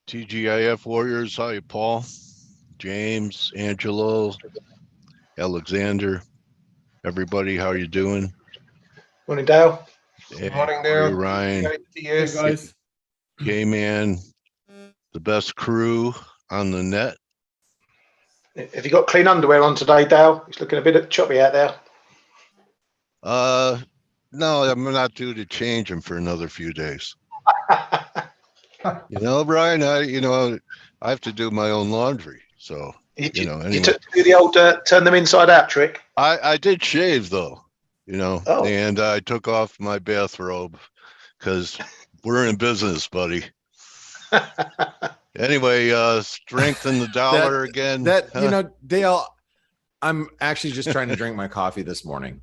TGIF Warriors, hi, Paul, James, Angelo, Alexander, everybody, how you doing? Morning, Dale. Hey, Morning, how are you, Dale. Ryan? Hey guys. Kman, the best crew on the net. Have you got clean underwear on today, Dale? It's looking a bit choppy out there. No, I'm not due to change them for another few days. You know, Brian, I have to do my own laundry. So, anyway. You do the old turn them inside out trick. I did shave though, Oh. and I took off my bathrobe because we're in business, buddy. Anyway, strengthen the dollar again. Dale, I'm actually just trying to drink my coffee this morning.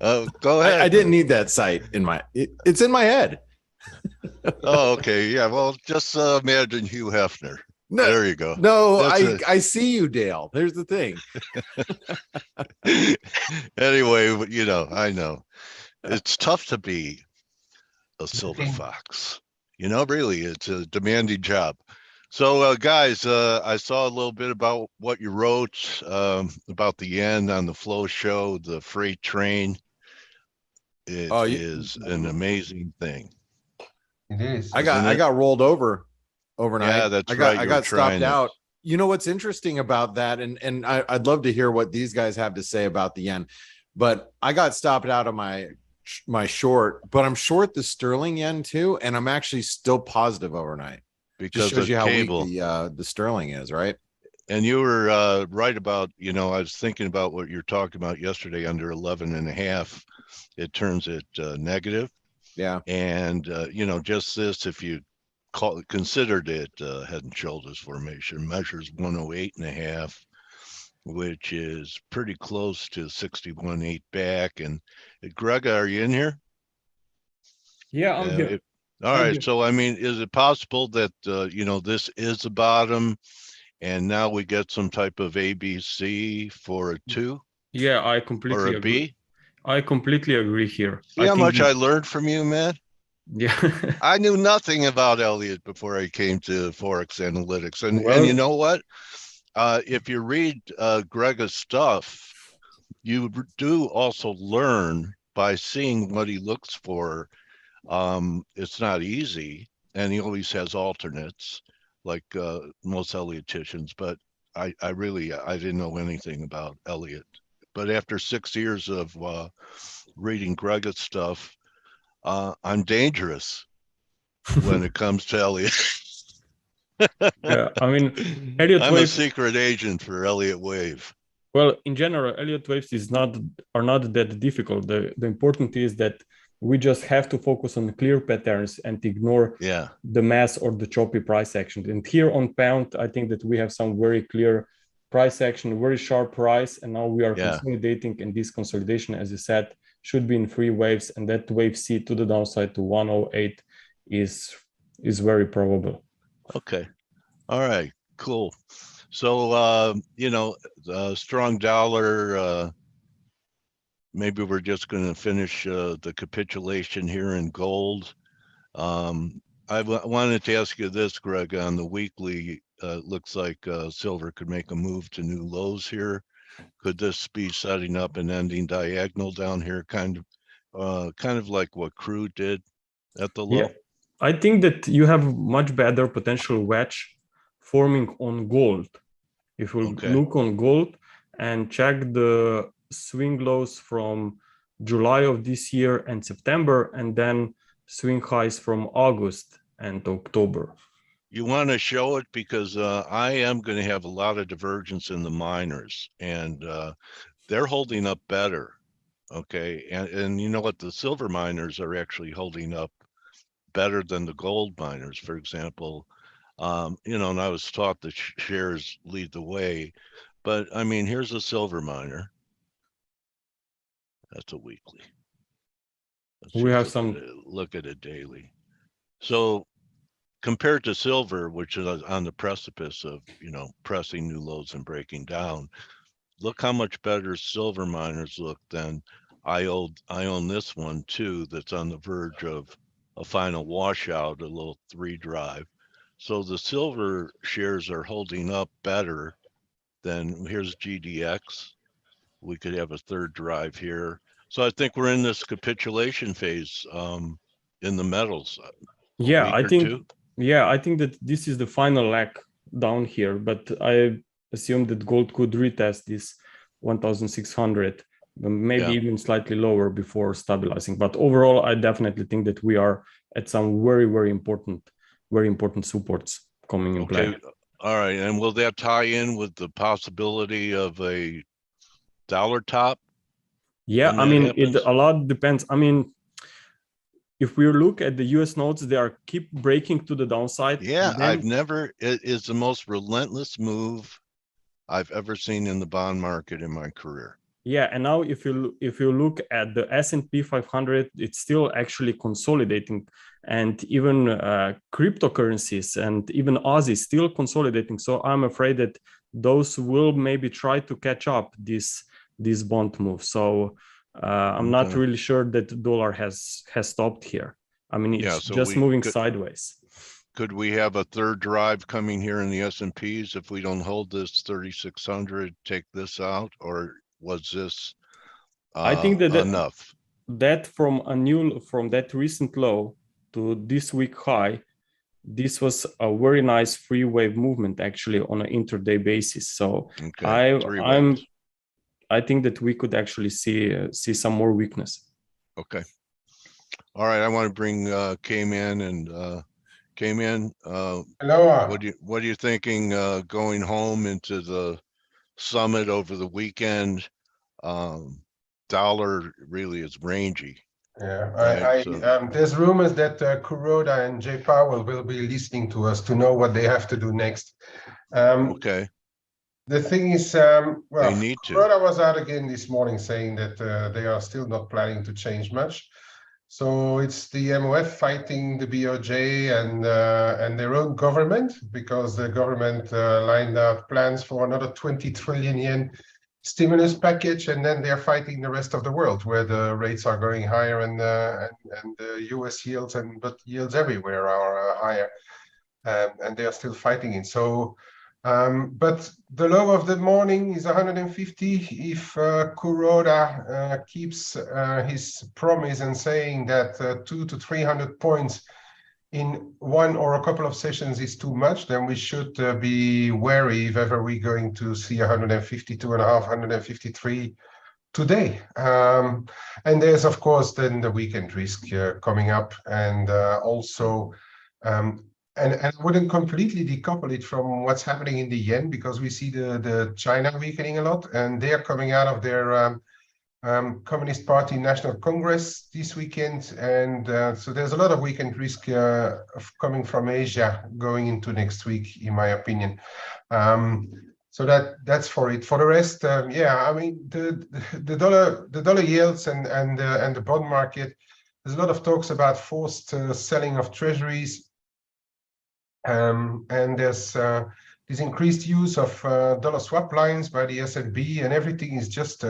Go ahead. I didn't need that sight it's in my head. Oh, okay. Yeah. Well, just imagine Hugh Hefner. No, there you go. No, I see you, Dale. There's the thing. Anyway, I know it's tough to be a silver fox. Really, it's a demanding job. So, guys, I saw a little bit about what you wrote about the yen on the flow show, the freight train. It is an amazing thing. It is. I got rolled over overnight. Yeah, that's right. I got stopped out. You know what's interesting about that, and I'd love to hear what these guys have to say about the yen. But I got stopped out of my short, but I'm short the sterling yen too, and I'm actually still positive overnight. Because just shows you how cable. weak the sterling is, right? And you were right about, I was thinking about what you're talking about yesterday under 11.5. It turns it negative. Yeah. And, just this, if you considered it head and shoulders formation, measures 108.5, which is pretty close to 61.8 back. And Grega, are you in here? Yeah, I'm here. All right. So, is it possible that, this is the bottom and now we get some type of ABC for a 2? Yeah, I completely or a agree. B? I completely agree here. See how much I learned from you, man? Yeah. I knew nothing about Elliott before I came to ForexAnalytix. And you know what? If you read Grega's stuff, you do also learn by seeing what he looks for. It's not easy, and he always has alternates like most Elliotticians, but I didn't know anything about Elliott. But after 6 years of reading Grega's stuff, I'm dangerous when it comes to Elliott. Yeah, Elliott I'm wave, a secret agent for Elliott Wave. Well, in general, Elliott waves are not that difficult. The important is that we just have to focus on clear patterns and ignore the mass or the choppy price action. And here on pound, I think that we have some very clear price action, very sharp price, and now we are consolidating. And this consolidation, as you said, should be in 3 waves, and that wave C to the downside to 108 is very probable. Okay. All right. Cool. So, strong dollar. Maybe we're just going to finish the capitulation here in gold. I wanted to ask you this, Greg, on the weekly. Looks like silver could make a move to new lows here. Could this be setting up an ending diagonal down here, kind of like what crude did at the low? Yeah, I think that you have much better potential wedge forming on gold. If we look on gold and check the swing lows from July of this year and September, and then swing highs from August and October. You want to show it because I am going to have a lot of divergence in the miners, and they're holding up better. Okay. And you know what? The silver miners are actually holding up better than the gold miners, for example. And I was taught that shares lead the way, but here's a silver miner. That's a weekly. We have look at it daily. So compared to silver, which is on the precipice of, pressing new lows and breaking down, look how much better silver miners look than I own this one, 2, that's on the verge of a final washout, a little 3 drive. So the silver shares are holding up better than, here's GDX. We could have a third drive here. So I think we're in this capitulation phase in the metals. Yeah, I think that this is the final leg down here, but I assume that gold could retest this 1,600, maybe even slightly lower before stabilizing. But overall, I definitely think that we are at some very important supports coming in play. All right, and will that tie in with the possibility of a dollar top? Yeah, I mean, a lot depends. I mean, if we look at the US notes, they are keep breaking to the downside. Yeah, it is the most relentless move I've ever seen in the bond market in my career. Yeah, and now if you look at the S&P 500, it's still actually consolidating, and even cryptocurrencies and even Aussie still consolidating. So I'm afraid that those will maybe try to catch up this bond move. So I'm not really sure that dollar has stopped here. I mean, it's just moving sideways. Could we have a third drive coming here in the S&Ps if we don't hold this 3,600, take this out, or was this I think that enough? That from that recent low to this week high, this was a very nice free wave movement actually on an intraday basis. So I think that we could actually see some more weakness. Okay. All right. I want to bring Kman and Kman. Hello. What are you thinking going home into the summit over the weekend? Dollar really is rangy. Yeah, there's rumors that Kuroda and Jay Powell will be listening to us to know what they have to do next. Okay. The thing is, well, Kuroda was out again this morning saying that they are still not planning to change much. So it's the MOF fighting the BOJ and their own government, because the government lined out plans for another 20 trillion yen stimulus package, and then they're fighting the rest of the world where the rates are going higher and the US yields but yields everywhere are higher, and they are still fighting it. So but the low of the morning is 150. If Kuroda keeps his promise and saying that 200 to 300 points in one or a couple of sessions is too much, then we should be wary if ever we're going to see 152.5, 153 today. And there's, of course, then the weekend risk coming up, and also and I wouldn't completely decouple it from what's happening in the yen, because we see the China weakening a lot, and they are coming out of their Communist Party National Congress this weekend, and so there's a lot of weekend risk coming from Asia going into next week, in my opinion. So that's for it. For the rest, yeah, I mean the dollar yields and the bond market. There's a lot of talks about forced selling of treasuries. And there's this increased use of dollar swap lines by the S&P, and everything is just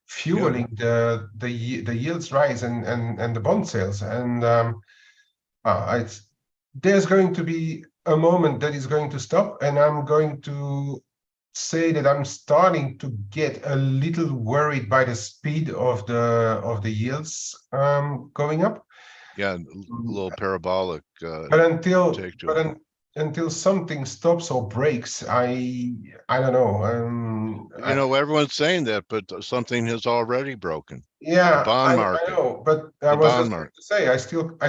fueling the yields rise and the bond sales. And there's going to be a moment that is going to stop, and I'm going to say that I'm starting to get a little worried by the speed of the yields going up. Yeah, a little parabolic. But until something stops or breaks, I don't know. You know, everyone's saying that, but something has already broken. Yeah, the bond market. I know, but I was just going to say I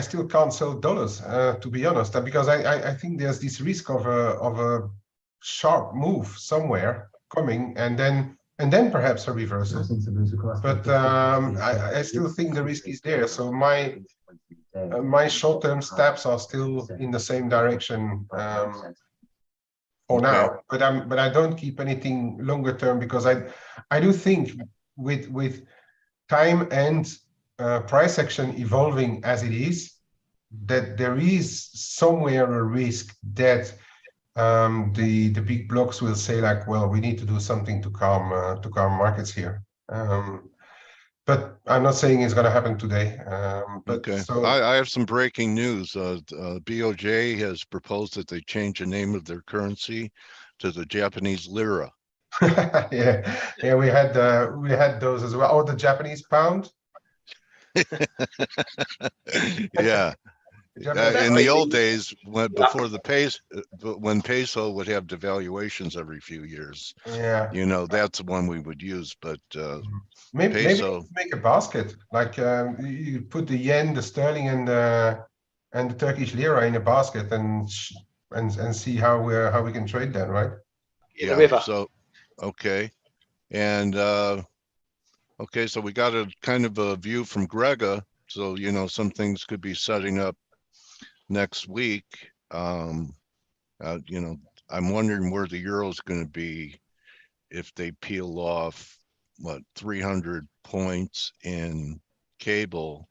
still can't sell dollars, to be honest, because I think there's this risk of a sharp move somewhere coming, and then perhaps a reversal. But I still think the risk is there. So my short-term steps are still in the same direction for now. But I don't keep anything longer term, because I do think with time and price action evolving as it is, that there is somewhere a risk that the big blocks will say, like, well, we need to do something to calm markets here. but I'm not saying it's going to happen today. But okay. So I have some breaking news. BOJ has proposed that they change the name of their currency to the Japanese lira. yeah, we had those as well. Oh, the Japanese pound. Yeah. In the old days, before the peso, when peso would have devaluations every few years, you know, that's the one we would use. But maybe peso, make a basket, like you put the yen, the sterling, and the Turkish lira in a basket, and see how we can trade that, right? In the river. So okay, and okay, so we got a kind of a view from Grega. So you know, some things could be setting up next week. You know, I'm wondering where the euro is going to be if they peel off what 300 points in cable.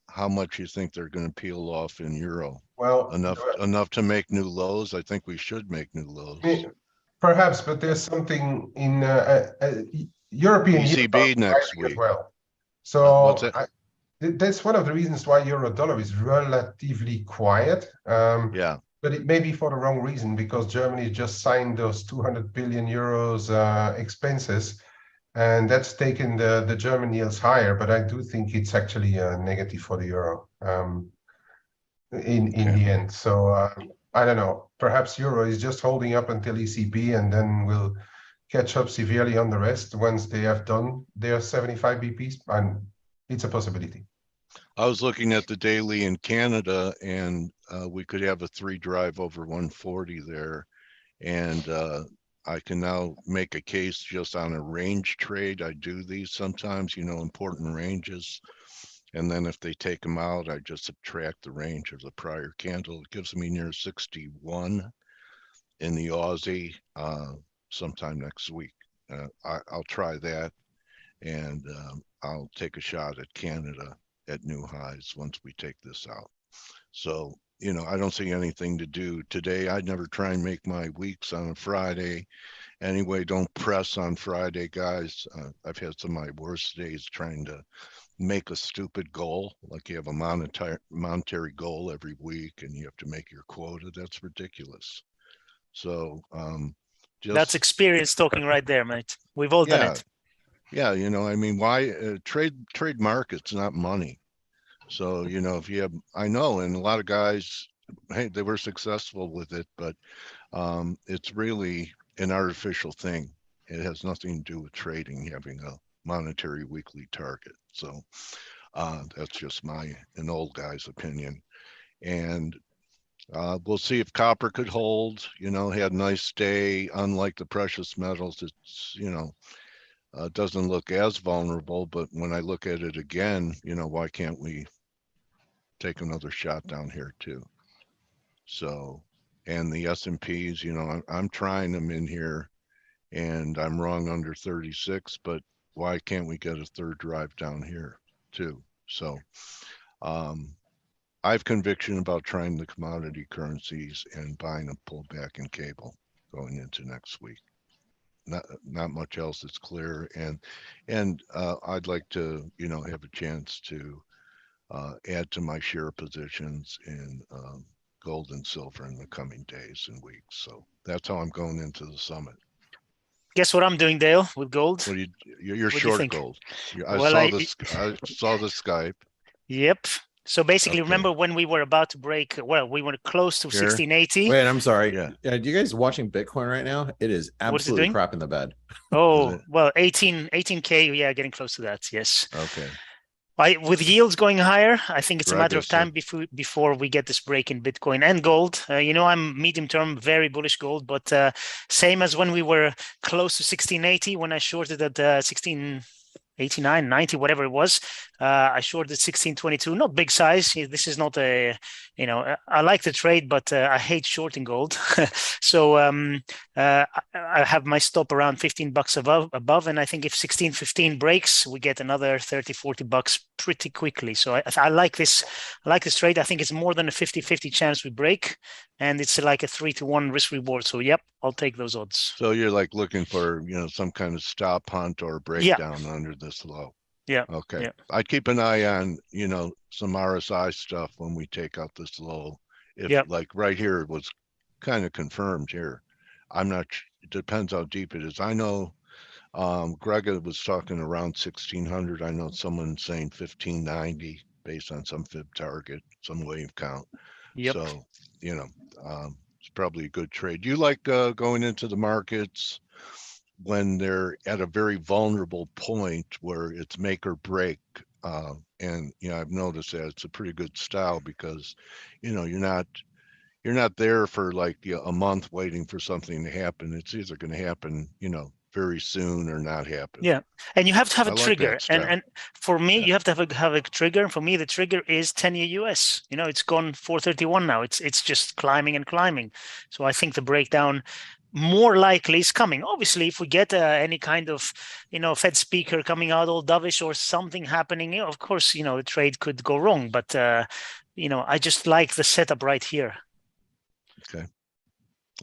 How much you think they're going to peel off in euro? Well, enough to make new lows. I think we should make new lows. Perhaps, but there's something in European ECB next week as well. So that's one of the reasons why euro dollar is relatively quiet. Yeah. But it may be for the wrong reason, because Germany just signed those 200 billion euros expenses, and that's taken the German yields higher. But I do think it's actually negative for the euro in the end. So I don't know. Perhaps euro is just holding up until ECB, and then we'll catch up severely on the rest once they have done their 75 BPs. And it's a possibility. I was looking at the daily in Canada, and we could have a 3 drive over 140 there. And I can now make a case just on a range trade. I do these sometimes, you know, important ranges. And then if they take them out, I just subtract the range of the prior candle. It gives me near 61 in the Aussie sometime next week. I'll try that, and I'll take a shot at Canada at new highs once we take this out. So, you know, I don't see anything to do today. I'd never try and make my weeks on a Friday. Anyway, don't press on Friday, guys. I've had some of my worst days trying to make a stupid goal, like you have a monetary goal every week and you have to make your quota. That's ridiculous. So that's experience talking right there, mate. We've all done it. Yeah, you know, I mean, why trade markets, not money. So, you know, if you have, I know, and a lot of guys, hey, they were successful with it, but it's really an artificial thing. It has nothing to do with trading, having a monetary weekly target. So that's just an old guy's opinion. And we'll see if copper could hold. You know, had a nice day. Unlike the precious metals, it's, you know, doesn't look as vulnerable. But when I look at it again, you know, why can't we take another shot down here too? So, and the S&Ps, you know, I'm trying them in here, and I'm wrong under 36, but why can't we get a third drive down here too? So I have conviction about trying the commodity currencies and buying a pullback in cable going into next week. Not much else is clear, and I'd like to, you know, have a chance to add to my share positions in gold and silver in the coming days and weeks. So that's how I'm going into the summit. Guess what I'm doing, Dale, with gold? What you're short gold. I saw the Skype. Yep. So basically, remember when we were about to break, well, we were close to 1680. Wait, I'm sorry. Yeah. Do you guys watching Bitcoin right now? It is absolutely crap in the bed. Oh, well, 18K. Yeah, getting close to that. Yes. Okay. With yields going higher, I think it's a matter of time before we get this break in Bitcoin and gold. You know, I'm medium term, very bullish gold, but same as when we were close to 1680, when I shorted at 1689, 90, whatever it was. I shorted 1622, not big size. This is not a, you know, I like the trade, but I hate shorting gold. So I have my stop around $15 above. And I think if 1615 breaks, we get another $30-40 pretty quickly. So I like this. I like this trade. I think it's more than a 50-50 chance we break. And it's like a 3-to-1 risk reward. So yep, I'll take those odds. So you're like looking for, you know, some kind of stop hunt or breakdown under this low. Yeah. Okay. Yeah. I'd keep an eye on, you know, some RSI stuff when we take out this low. If like right here, it was kind of confirmed here. I'm not, it depends how deep it is. I know Grega was talking around 1600. I know someone saying 1590 based on some fib target, some wave count. Yep. So, you know, it's probably a good trade. You like going into the markets when they're at a very vulnerable point where it's make or break. And, you know, I've noticed that it's a pretty good style because, you know, you're not there for like a month waiting for something to happen. It's either going to happen, you know, very soon or not happen. Yeah, and you have to have a trigger. Like and for me, you have to have a trigger. For me, the trigger is 10-year US. You know, it's gone 431 now. It's just climbing and climbing. So I think the breakdown more likely is coming. Obviously, if we get any kind of, you know, Fed speaker coming out all dovish or something happening, you know, of course, you know, the trade could go wrong. But you know, I just like the setup right here. Okay.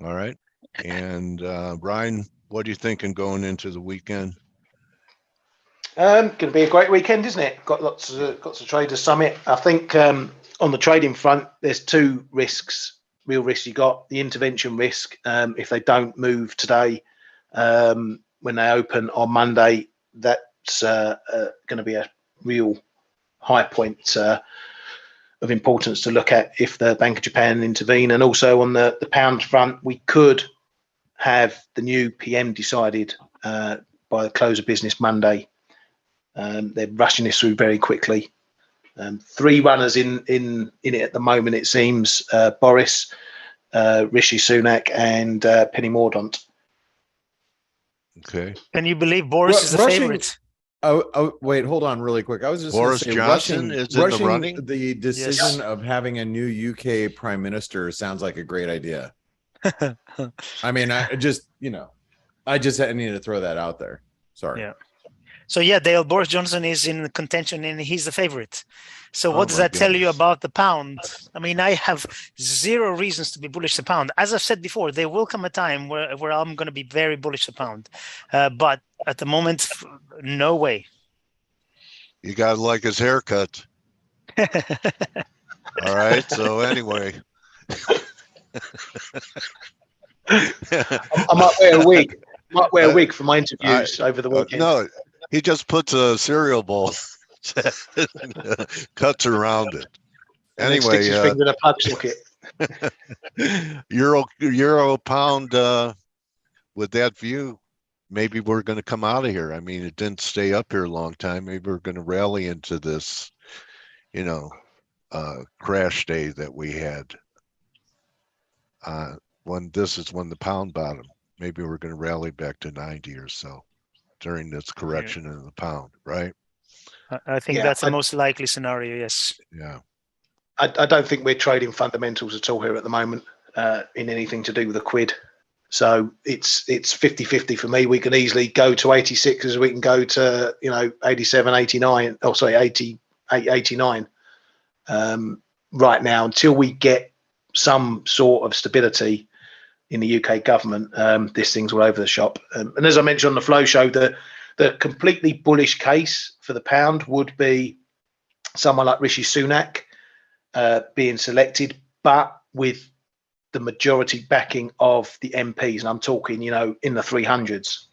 All right. And Ryan, what are you thinking going into the weekend? Going to be a great weekend, isn't it? Got lots of traders summit. I think on the trading front, there's two real risks. You got the intervention risk. If they don't move today, when they open on Monday, that's going to be a real high point of importance to look at if the Bank of Japan intervene. And also on the pound front, we could have the new PM decided by the close of business Monday. They're rushing this through very quickly. Three runners in it at the moment, it seems. Boris, Rishi Sunak, and Penny Mordaunt. Okay. Can you believe Boris is the favorite? Oh, wait, hold on really quick. I was just Boris say, Johnson is in the running. The decision of having a new UK prime minister sounds like a great idea. I mean, I just, you know, I need to throw that out there. Sorry. Yeah. So yeah, Dale, Boris Johnson is in contention and he's the favorite. So what does that tell you about the pound? I mean, I have zero reasons to be bullish the pound. As I've said before, there will come a time where I'm going to be very bullish the pound. But at the moment, no way. You got to like his haircut. All right. So anyway. I might wear a wig. For my interviews over the weekend. No, he just puts a cereal bowl, cuts around it. And anyway, sticks his finger in a plug socket. Euro pound. With that view, maybe we're going to come out of here. I mean, it didn't stay up here a long time. Maybe we're going to rally into this, you know, crash day that we had. When the pound bottom. Maybe we're going to rally back to 90 or so during this correction in the pound, right? I think that's the most likely scenario, yes. Yeah. I don't think we're trading fundamentals at all here at the moment in anything to do with the quid. So it's 50-50 for me. We can easily go to 86 as we can go to, you know, 87, 89, 88, 89 right now until we get some sort of stability in the UK government. This thing's all over the shop. And as I mentioned on the Flow Show, the completely bullish case for the pound would be someone like Rishi Sunak being selected, but with the majority backing of the MPs. And I'm talking, you know, in the 300s.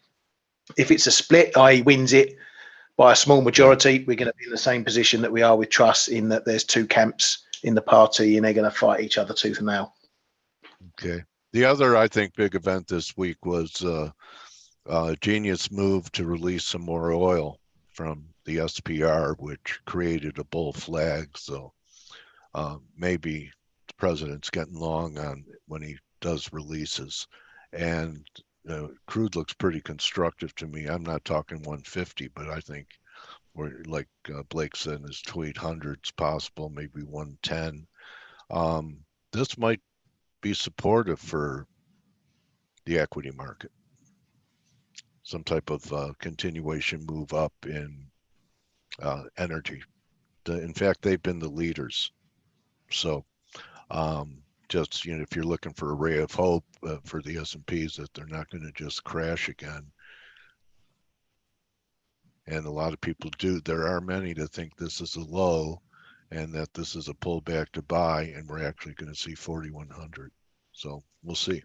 If it's a split, i.e. wins it by a small majority, we're going to be in the same position that we are with Truss, in that there's two camps in the party and they're going to fight each other tooth and nail. Okay. The other, I think, big event this week was Genius move to release some more oil from the SPR, which created a bull flag. So maybe the president's getting long on when he does releases. And crude looks pretty constructive to me. I'm not talking 150, but I think we're, like Blake said in his tweet, hundreds possible, maybe 110. This might be supportive for the equity market. Some type of continuation move up in energy. In fact, they've been the leaders. So just, you know, if you're looking for a ray of hope for the S&Ps that they're not going to just crash again, And a lot of people do. There are many that think this is a low and that this is a pullback to buy, and we're actually going to see 4,100. So we'll see.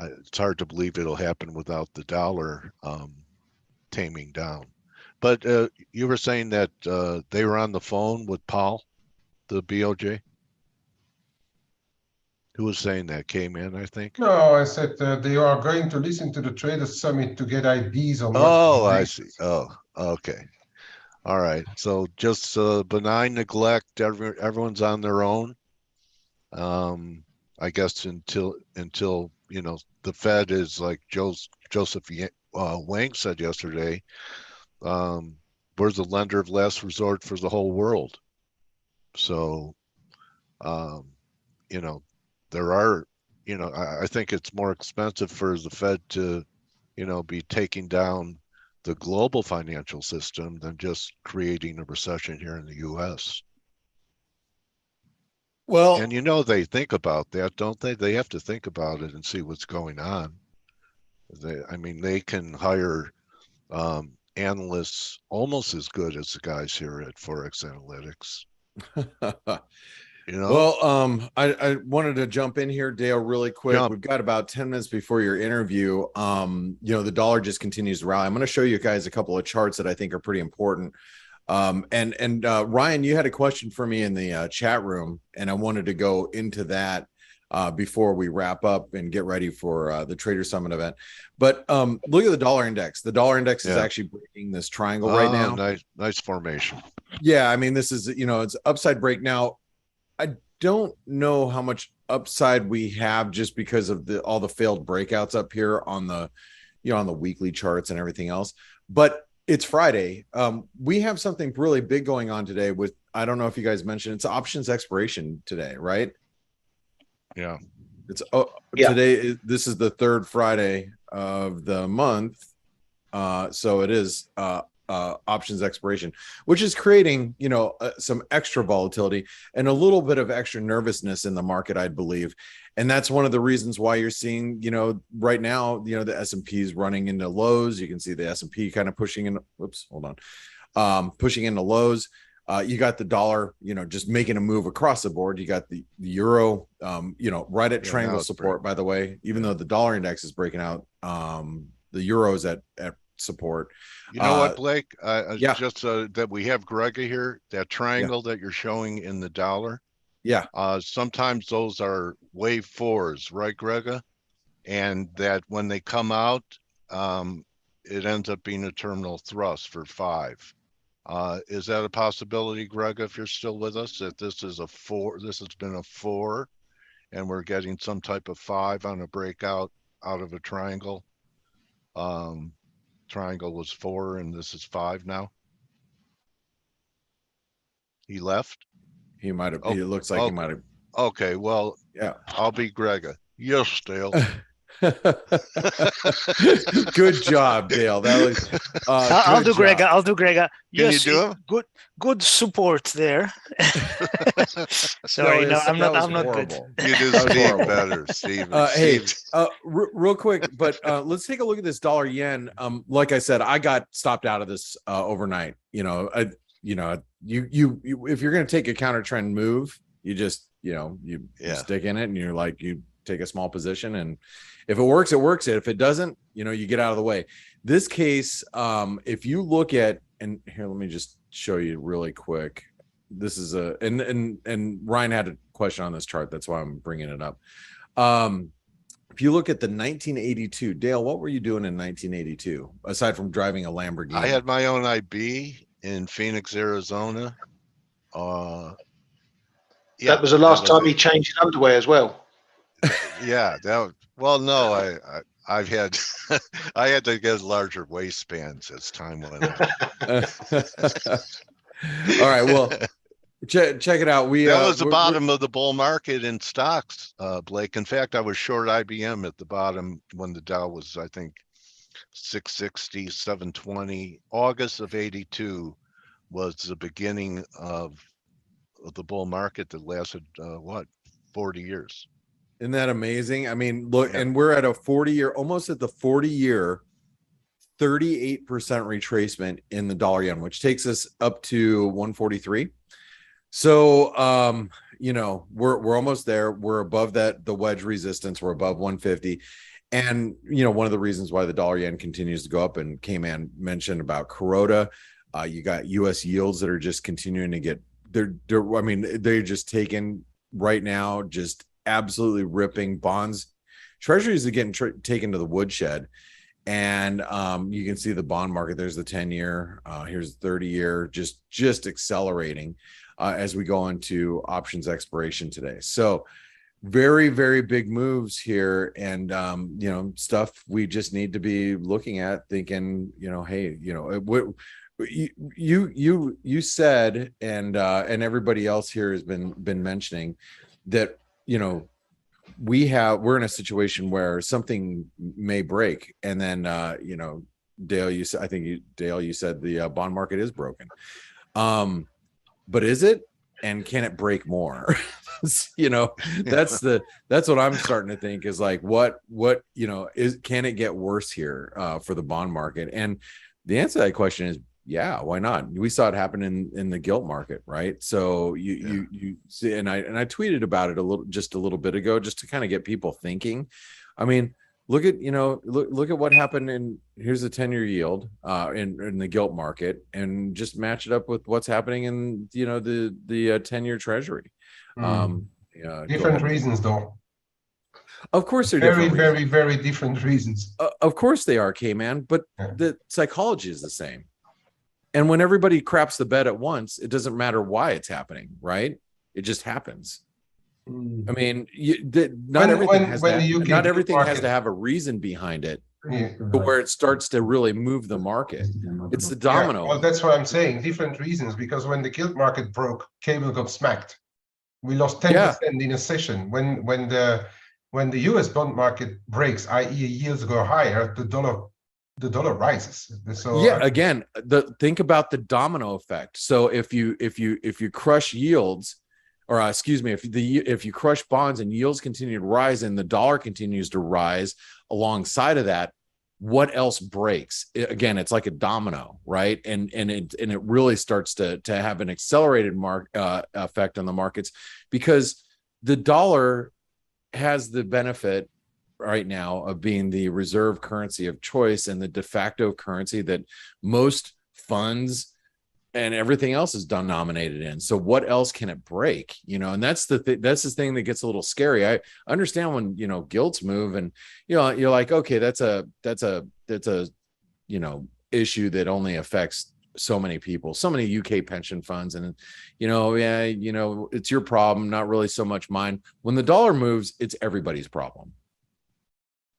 It's hard to believe it'll happen without the dollar taming down. But you were saying that they were on the phone with Powell, the BOJ? Who was saying that? Kman, I think? No, I said they are going to listen to the Traders Summit to get ideas on Oh, I see. Oh, okay. All right. So just benign neglect. Everyone's on their own. I guess until you know, the Fed is like Joseph Wang said yesterday, we're the lender of last resort for the whole world. So, you know, there are, you know, I think it's more expensive for the Fed to, you know, be taking down the global financial system than just creating a recession here in the U.S. Well, and you know, they think about that, don't they? They have to think about it and see what's going on. I mean, they can hire analysts almost as good as the guys here at ForexAnalytix. You know? Well, I wanted to jump in here, Dale, really quick. We've got about 10 minutes before your interview. You know, the dollar just continues to rally. I'm going to show you guys a couple of charts that I think are pretty important. Ryan, you had a question for me in the chat room, and I wanted to go into that before we wrap up and get ready for the Trader Summit event. But look at the dollar index. The dollar index is actually breaking this triangle right now. Nice formation. Yeah, I mean, this is, you know, it's upside break. Now, I don't know how much upside we have just because of all the failed breakouts up here on the, you know, on the weekly charts and everything else. But it's Friday. We have something really big going on today with, I don't know if you guys mentioned, it's options expiration today, right? Yeah. It's today. This is the third Friday of the month. So it is options expiration, which is creating, you know, some extra volatility and a little bit of extra nervousness in the market, I believe. And that's one of the reasons why you're seeing, you know, right now, you know, the S&P is running into lows. You can see the S&P kind of pushing in. Whoops, hold on. Pushing into lows. You got the dollar, you know, just making a move across the board. You got the euro, you know, right at triangle support, by the way, even though the dollar index is breaking out, the euro is at support. You know what, Blake? Just that we have Grega here, that triangle that you're showing in the dollar. Yeah. Sometimes those are wave fours, right, Grega? And that when they come out, it ends up being a terminal thrust for 5. Is that a possibility, Grega, if you're still with us, that this is a 4, this has been a 4, and we're getting some type of 5 on a breakout out of a triangle? Triangle was 4 and this is 5 now. He left. He might have. It looks like he might have. Okay, well, yeah, I'll be Grega. Yes, Dale. Good job, Dale. That was. I'll do Grega. I'll do Grega. Yes, can you do it? Good support there. Sorry, no, I'm not good. You do Steve better, Steve. Hey, real quick, but let's take a look at this dollar yen. Like I said, I got stopped out of this overnight. You know, you if you're going to take a counter trend move, you just, you know, you stick in it and you're like, you take a small position, and if it works, it works. If it doesn't, you know, you get out of the way. This case, if you look at, and here, let me just show you really quick. This is and Ryan had a question on this chart. That's why I'm bringing it up. If you look at the 1982, Dale, what were you doing in 1982 aside from driving a Lamborghini? I had my own IB in Phoenix, Arizona. That was the last time he changed his underwear as well. Yeah, well, no, I've had I had to get larger waistbands as time went on. All right, well, check it out. That was the bottom of the bull market in stocks, Blake. In fact, I was short IBM at the bottom when the Dow was, I think, 660, 720. August of 82 was the beginning of the bull market that lasted 40 years. Isn't that amazing? I mean, look, and we're at a 40-year, almost at the 40-year 38% retracement in the dollar yen, which takes us up to 143. So, you know, we're almost there. We're above that, the wedge resistance. We're above 150. And, you know, one of the reasons why the dollar yen continues to go up, and Kman mentioned about Kuroda, you got US yields that are just continuing to get, I mean, they're just taken right now, just absolutely ripping bonds. Treasuries are getting taken to the woodshed. And you can see the bond market. There's the 10-year, here's the 30-year, just accelerating as we go into options expiration today. So very, very big moves here, and you know, stuff we just need to be looking at, thinking, you know, hey, you know, what you said, and everybody else here has been mentioning that, you know, we're in a situation where something may break, and then you know, Dale, you said, I think you said the bond market is broken. But is it? And can it break more? You know, that's what I'm starting to think, is like, what, you know, can it get worse here for the bond market? And the answer to that question is, yeah, why not? We saw it happen in the gilt market, right? So you see, and I tweeted about it a little bit ago, just to kind of get people thinking. I mean, look at, you know, look at what happened here's the 10-year yield in the gilt market, and just match it up with what's happening in, you know, the 10-year treasury. Different reasons, though. Of course, they're very, different very, very different reasons. Of course they are, Kman, but the psychology is the same. And when everybody craps the bed at once, it doesn't matter why it's happening, right? It just happens. I mean, not everything has to have a reason behind it, but where it starts to really move the market. It's the domino. Well, that's what I'm saying. Different reasons, because when the gilt market broke, cable got smacked. We lost 10% in a session. When the US bond market breaks, i.e. yields go higher, the dollar rises. So yeah, again, think about the domino effect. So if you crush yields, or excuse me, if you crush bonds and yields continue to rise and the dollar continues to rise alongside of that, what else breaks? Again, it's like a domino, right? And it really starts to have an accelerated effect on the markets, because the dollar has the benefit right now of being the reserve currency of choice and the de facto currency that most funds and everything else is denominated in. So what else can it break? You know, and that's the thing that gets a little scary. I understand when, you know, gilts move, and, you know, you're like, okay, that's a you know, issue that only affects so many people, so many UK pension funds, and, you know, yeah, you know, it's your problem, not really so much mine. When the dollar moves, it's everybody's problem.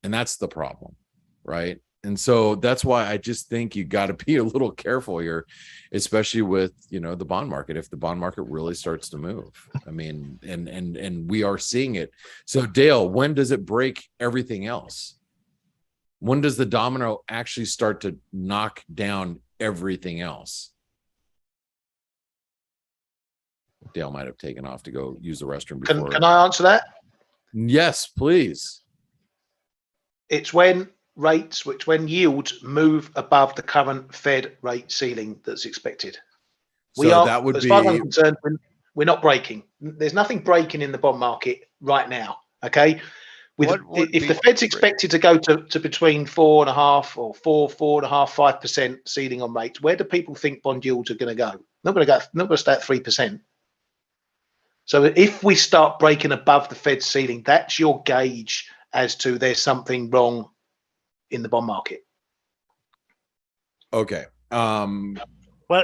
And that's the problem, right? And so that's why I just think you got to be a little careful here, especially with, you know, the bond market. If the bond market really starts to move, I mean, and we are seeing it. So Dale, when does it break everything else? When does the domino actually start to knock down everything else? Dale might have taken off to go use the restroom before. Can I answer that? Yes, please. It's when yields move above the current Fed rate ceiling that's expected. So that would as be, far as I'm concerned, we're not breaking. There's nothing breaking in the bond market right now. Okay. If the Fed's expected to go to between 4.5 or 4.5%, 5% ceiling on rates, where do people think bond yields are going to go? Not going to stay at 3%. So if we start breaking above the Fed ceiling, that's your gauge as to there's something wrong in the bond market. Okay. Well,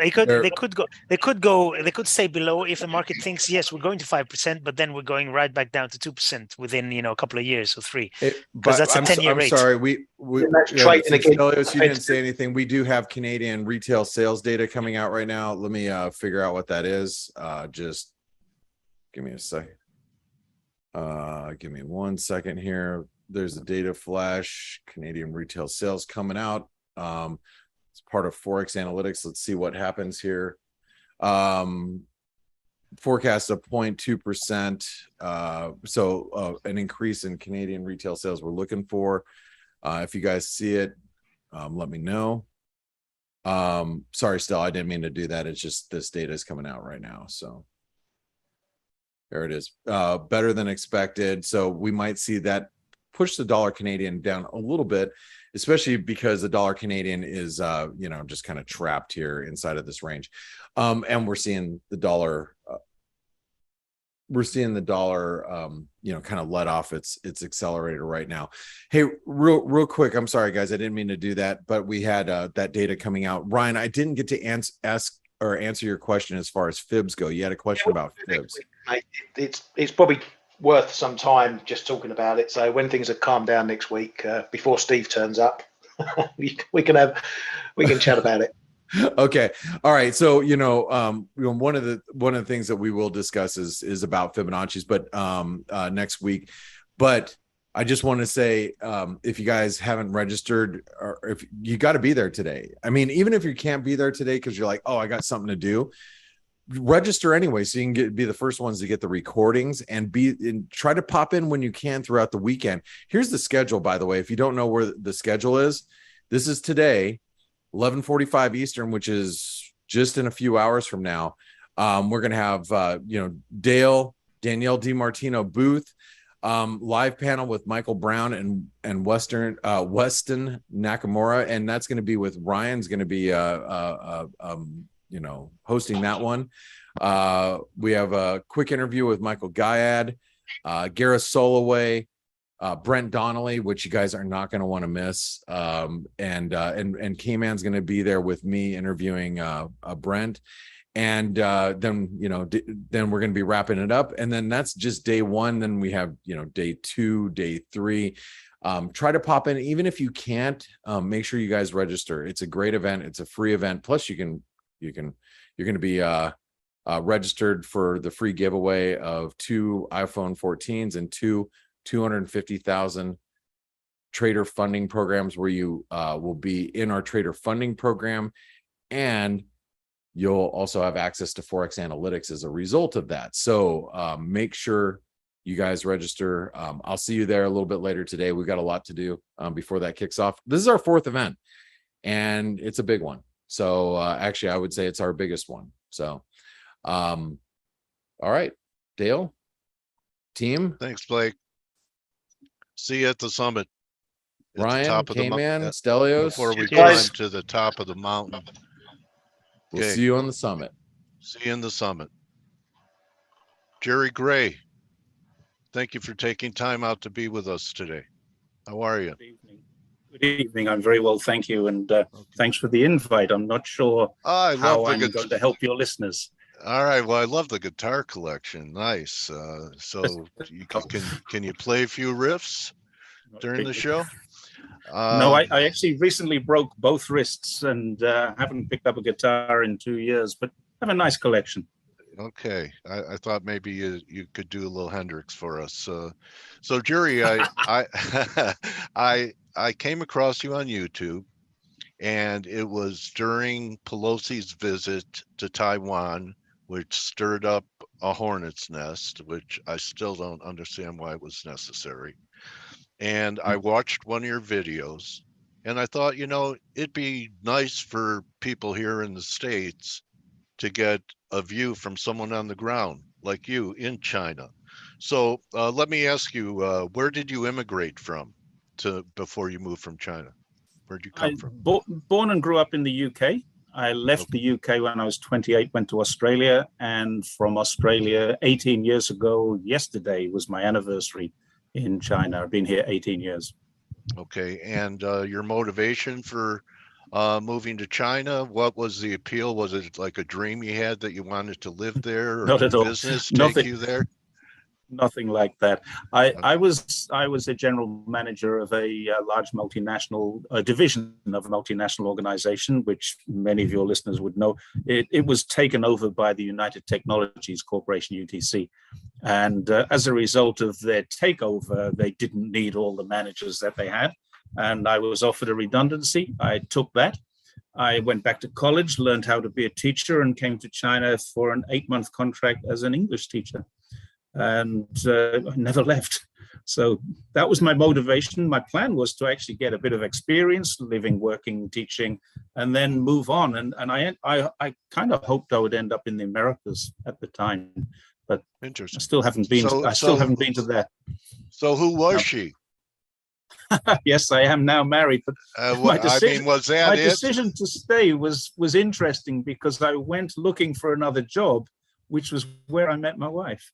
they could stay below if the market thinks, yes, we're going to 5%, but then we're going right back down to 2% within, you know, a couple of years or 3. Because that's a 10-year rate. I'm sorry, we Stelios, you didn't say anything. We do have Canadian retail sales data coming out right now. Let me figure out what that is. Just give me a second. Give me 1 second here. There's a data flash. Canadian retail sales coming out. It's part of ForexAnalytix. Let's see what happens here. Forecast of 0.2%. So an increase in Canadian retail sales we're looking for. If you guys see it, let me know. Sorry, Stel, I didn't mean to do that. It's just this data is coming out right now. So there it is. Better than expected. So we might see that push the dollar Canadian down a little bit, especially because the dollar Canadian is, you know, just kind of trapped here inside of this range. And we're seeing the dollar, you know, kind of let off its accelerator right now. Hey, real quick, I'm sorry, guys, I didn't mean to do that, but we had that data coming out. Ryan, I didn't get to answer your question as far as fibs go. You had a question about fibs. It's probably worth some time just talking about it. So when things have calmed down next week, before Steve turns up, we can chat about it. Okay. All right. So, you know, one of the things that we will discuss is about Fibonacci's, but next week. But I just want to say, if you guys haven't registered, or if you got to be there today. I mean, even if you can't be there today because you're like, oh, I got something to do, register anyway, so you can be the first ones to get the recordings and try to pop in when you can throughout the weekend. Here's the schedule, by the way. If you don't know where the schedule is, this is today, 11:45 Eastern, which is just in a few hours from now. We're going to have, you know, Danielle DiMartino Booth, live panel with Michael Brown and Weston Nakamura. And that's going to be with Ryan's going to be, you know, hosting that one. We have a quick interview with Michael Gayad, Gareth Soloway, Brent Donnelly, which you guys are not going to want to miss. And Kman's going to be there with me interviewing Brent. And then, you know, then we're going to be wrapping it up. And then that's just day one. Then we have, you know, day 2, day 3. Try to pop in, even if you can't. Make sure you guys register. It's a great event. It's a free event. Plus you're going to be registered for the free giveaway of 2 iPhone 14s and 2 250,000 trader funding programs, where you will be in our trader funding program, and you'll also have access to ForexAnalytix as a result of that. So make sure you guys register. I'll see you there a little bit later today. We've got a lot to do before that kicks off. This is our 4th event, and it's a big one. So actually, I would say it's our biggest one. So, all right, Dale, team. Thanks, Blake. See you at the summit. Ryan, Kman, Stelios. Before we climb to the top of the mountain. We'll see you on the summit. See you in the summit. Jerry Gray, thank you for taking time out to be with us today. How are you? Good evening. Good evening. I'm very well, thank you. And thanks for the invite. I'm not sure how I'm going to help your listeners. All right. Well, I love the guitar collection. Nice. So can you play a few riffs during the show? No, I actually recently broke both wrists and haven't picked up a guitar in 2 years, but I have a nice collection. Okay. I thought maybe you could do a little Hendrix for us. So Jerry, I came across you on YouTube, and it was during Pelosi's visit to Taiwan, which stirred up a hornet's nest, which I still don't understand why it was necessary. And I watched one of your videos, and I thought, you know, it'd be nice for people here in the States to get a view from someone on the ground like you in China. So let me ask you, where did you immigrate from before you moved from China? Where'd you come from? Born and grew up in the UK. I left the UK when I was 28, went to Australia, and from Australia 18 years ago, yesterday was my anniversary in China. I've been here 18 years. Okay, and your motivation for moving to China, what was the appeal? Was it like a dream you had that you wanted to live there, or Not at all. Business take you there? Nothing like that. I was a general manager of a large multinational division of a multinational organization, which many of your listeners would know. It was taken over by the United Technologies Corporation, UTC. And as a result of their takeover, they didn't need all the managers that they had. And I was offered a redundancy. I took that. I went back to college, learned how to be a teacher, and came to China for an 8-month contract as an English teacher. And I never left. So that was my motivation. My plan was to actually get a bit of experience living, working, teaching, and then move on. And I kind of hoped I would end up in the Americas at the time, but interesting. I still haven't been. Haven't been to there. So who was she? Yes, I am now married. But my decision to stay was interesting because I went looking for another job, which was where I met my wife.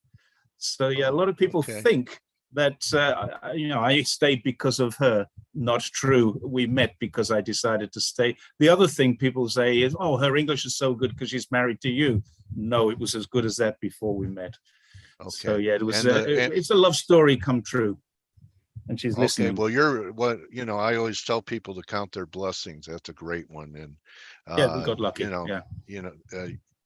So yeah, a lot of people think that I stayed because of her. Not true. We met because I decided to stay. The other thing people say is, "Oh, her English is so good because she's married to you." No, it was as good as that before we met. Okay. So yeah, it was. It's a love story come true. And she's listening. Well, I always tell people to count their blessings. That's a great one. And yeah, we got lucky.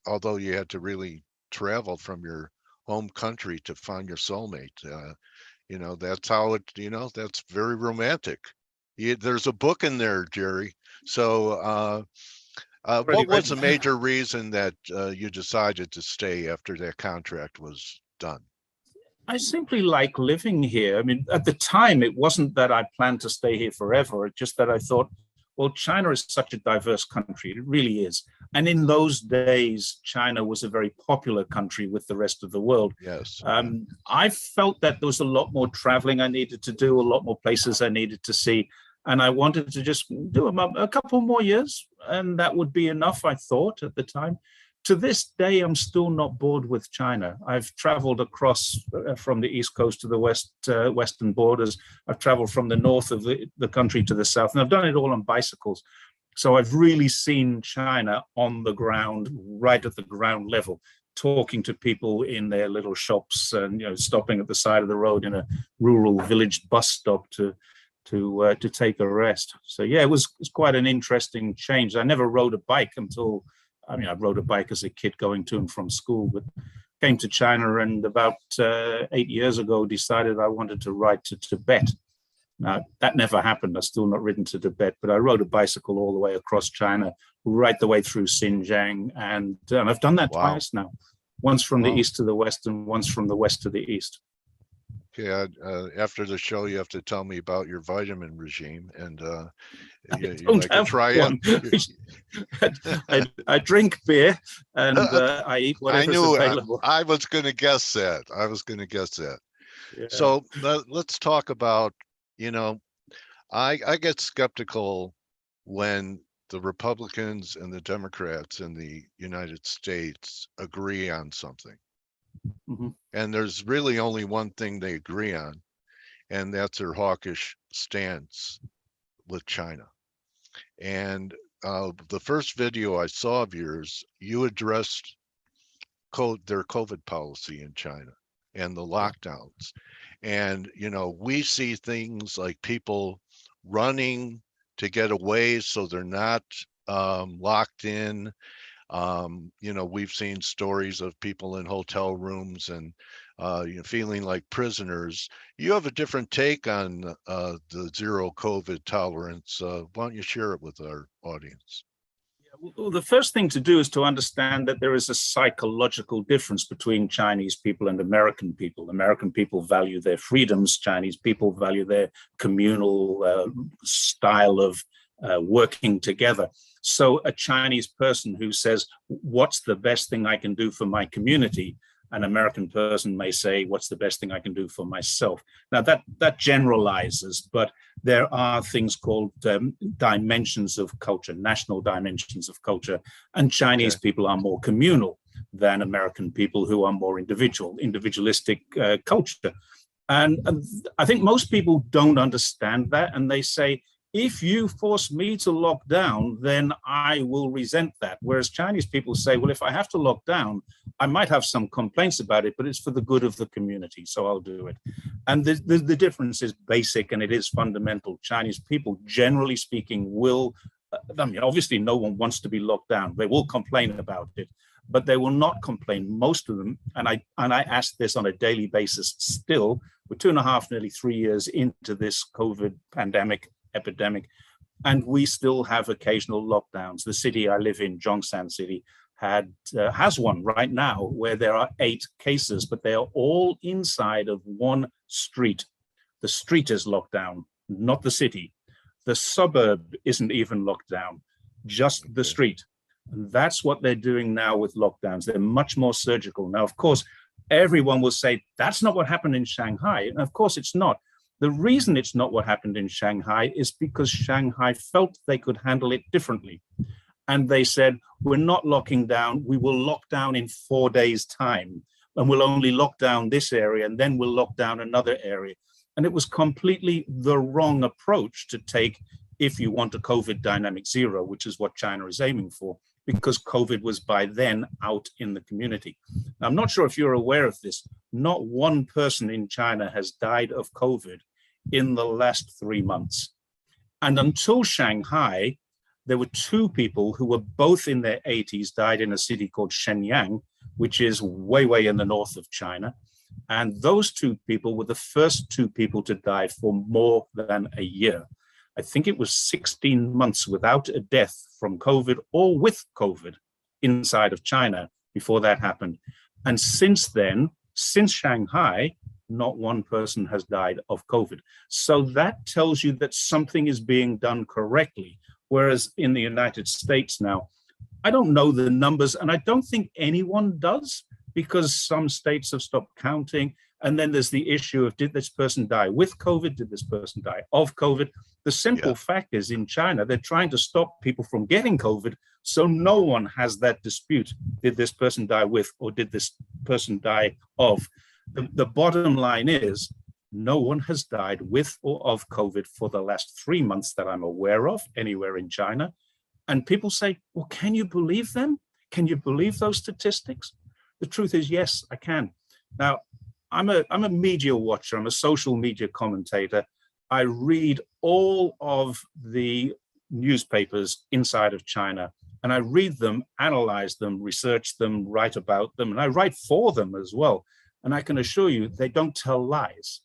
Although you had to really travel from your home country to find your soulmate, that's how it. That's very romantic. There's a book in there, Jerry. So, what was the major reason that you decided to stay after that contract was done? I simply like living here. I mean, at the time, it wasn't that I planned to stay here forever. It's just that I thought, well, China is such a diverse country. It really is. And in those days, China was a very popular country with the rest of the world. Yes. I felt that there was a lot more traveling I needed to do, a lot more places I needed to see. And I wanted to just do a couple more years. And that would be enough, I thought, at the time. To this day, I'm still not bored with China. I've traveled across from the East Coast to the western borders. I've traveled from the north of the country to the south, and I've done it all on bicycles. So I've really seen China on the ground, right at the ground level, talking to people in their little shops and stopping at the side of the road in a rural village bus stop to take a rest. So yeah, it was quite an interesting change. I never rode a bike until. I rode a bike as a kid going to and from school, but came to China and about 8 years ago decided I wanted to ride to Tibet. Now, that never happened. I've still not ridden to Tibet, but I rode a bicycle all the way across China, right the way through Xinjiang. And I've done that twice now, once from the east to the west and once from the west to the east. Okay, after the show, you have to tell me about your vitamin regime, and you like to try it. I drink beer and I eat whatever's available. I was going to guess that. Yeah. So let's talk about. I get skeptical when the Republicans and the Democrats in the United States agree on something. Mm-hmm. And there's really only one thing they agree on, and that's their hawkish stance with China. And the first video I saw of yours, you addressed their COVID policy in China and the lockdowns. And, we see things like people running to get away so they're not locked in. We've seen stories of people in hotel rooms and feeling like prisoners. You have a different take on the zero COVID tolerance. Why don't you share it with our audience? Well, the first thing to do is to understand that there is a psychological difference between Chinese people and American people. American people value their freedoms. Chinese people value their communal style of working together. So a Chinese person who says, what's the best thing I can do for my community? An American person may say, what's the best thing I can do for myself? Now that generalizes, but there are things called dimensions of culture, national dimensions of culture. And Chinese people are more communal than American people who are more individualistic culture. And I think most people don't understand that. And they say, if you force me to lock down, then I will resent that. Whereas Chinese people say, well, if I have to lock down, I might have some complaints about it, but it's for the good of the community, so I'll do it. And the difference is basic and it is fundamental. Chinese people, generally speaking, will, obviously no one wants to be locked down. They will complain about it, but they will not complain, most of them. And I ask this on a daily basis still. We're 2.5, nearly 3 years into this COVID epidemic, and we still have occasional lockdowns. The city I live in, Zhongshan City, has one right now where there are 8 cases, but they are all inside of one street. The street is locked down, not the city. The suburb isn't even locked down, just the street. And that's what they're doing now with lockdowns. They're much more surgical. Now, of course, everyone will say, that's not what happened in Shanghai. And of course, it's not. The reason it's not what happened in Shanghai is because Shanghai felt they could handle it differently. And they said, we're not locking down. We will lock down in 4 days' time. And we'll only lock down this area, and then we'll lock down another area. And it was completely the wrong approach to take if you want a COVID dynamic zero, which is what China is aiming for, because COVID was by then out in the community. Now, I'm not sure if you're aware of this. Not one person in China has died of COVID in the last 3 months. And until Shanghai, there were 2 people who were both in their 80s, died in a city called Shenyang, which is way, way in the north of China. And those 2 people were the first 2 people to die for more than a year. I think it was 16 months without a death from COVID or with COVID inside of China before that happened. And since then, since Shanghai, not one person has died of COVID. So that tells you that something is being done correctly. Whereas in the United States now, I don't know the numbers, and I don't think anyone does, because some states have stopped counting. And then there's the issue of, did this person die with COVID? Did this person die of COVID? The simple fact is, in China, they're trying to stop people from getting COVID. So no one has that dispute. Did this person die with, or did this person die of? The bottom line is, no one has died with or of COVID for the last 3 months that I'm aware of anywhere in China. And people say, well, can you believe them? Can you believe those statistics? The truth is, yes, I can. Now, I'm a media watcher. I'm a social media commentator. I read all of the newspapers inside of China, and I read them, analyze them, research them, write about them, and I write for them as well. And I can assure you, they don't tell lies.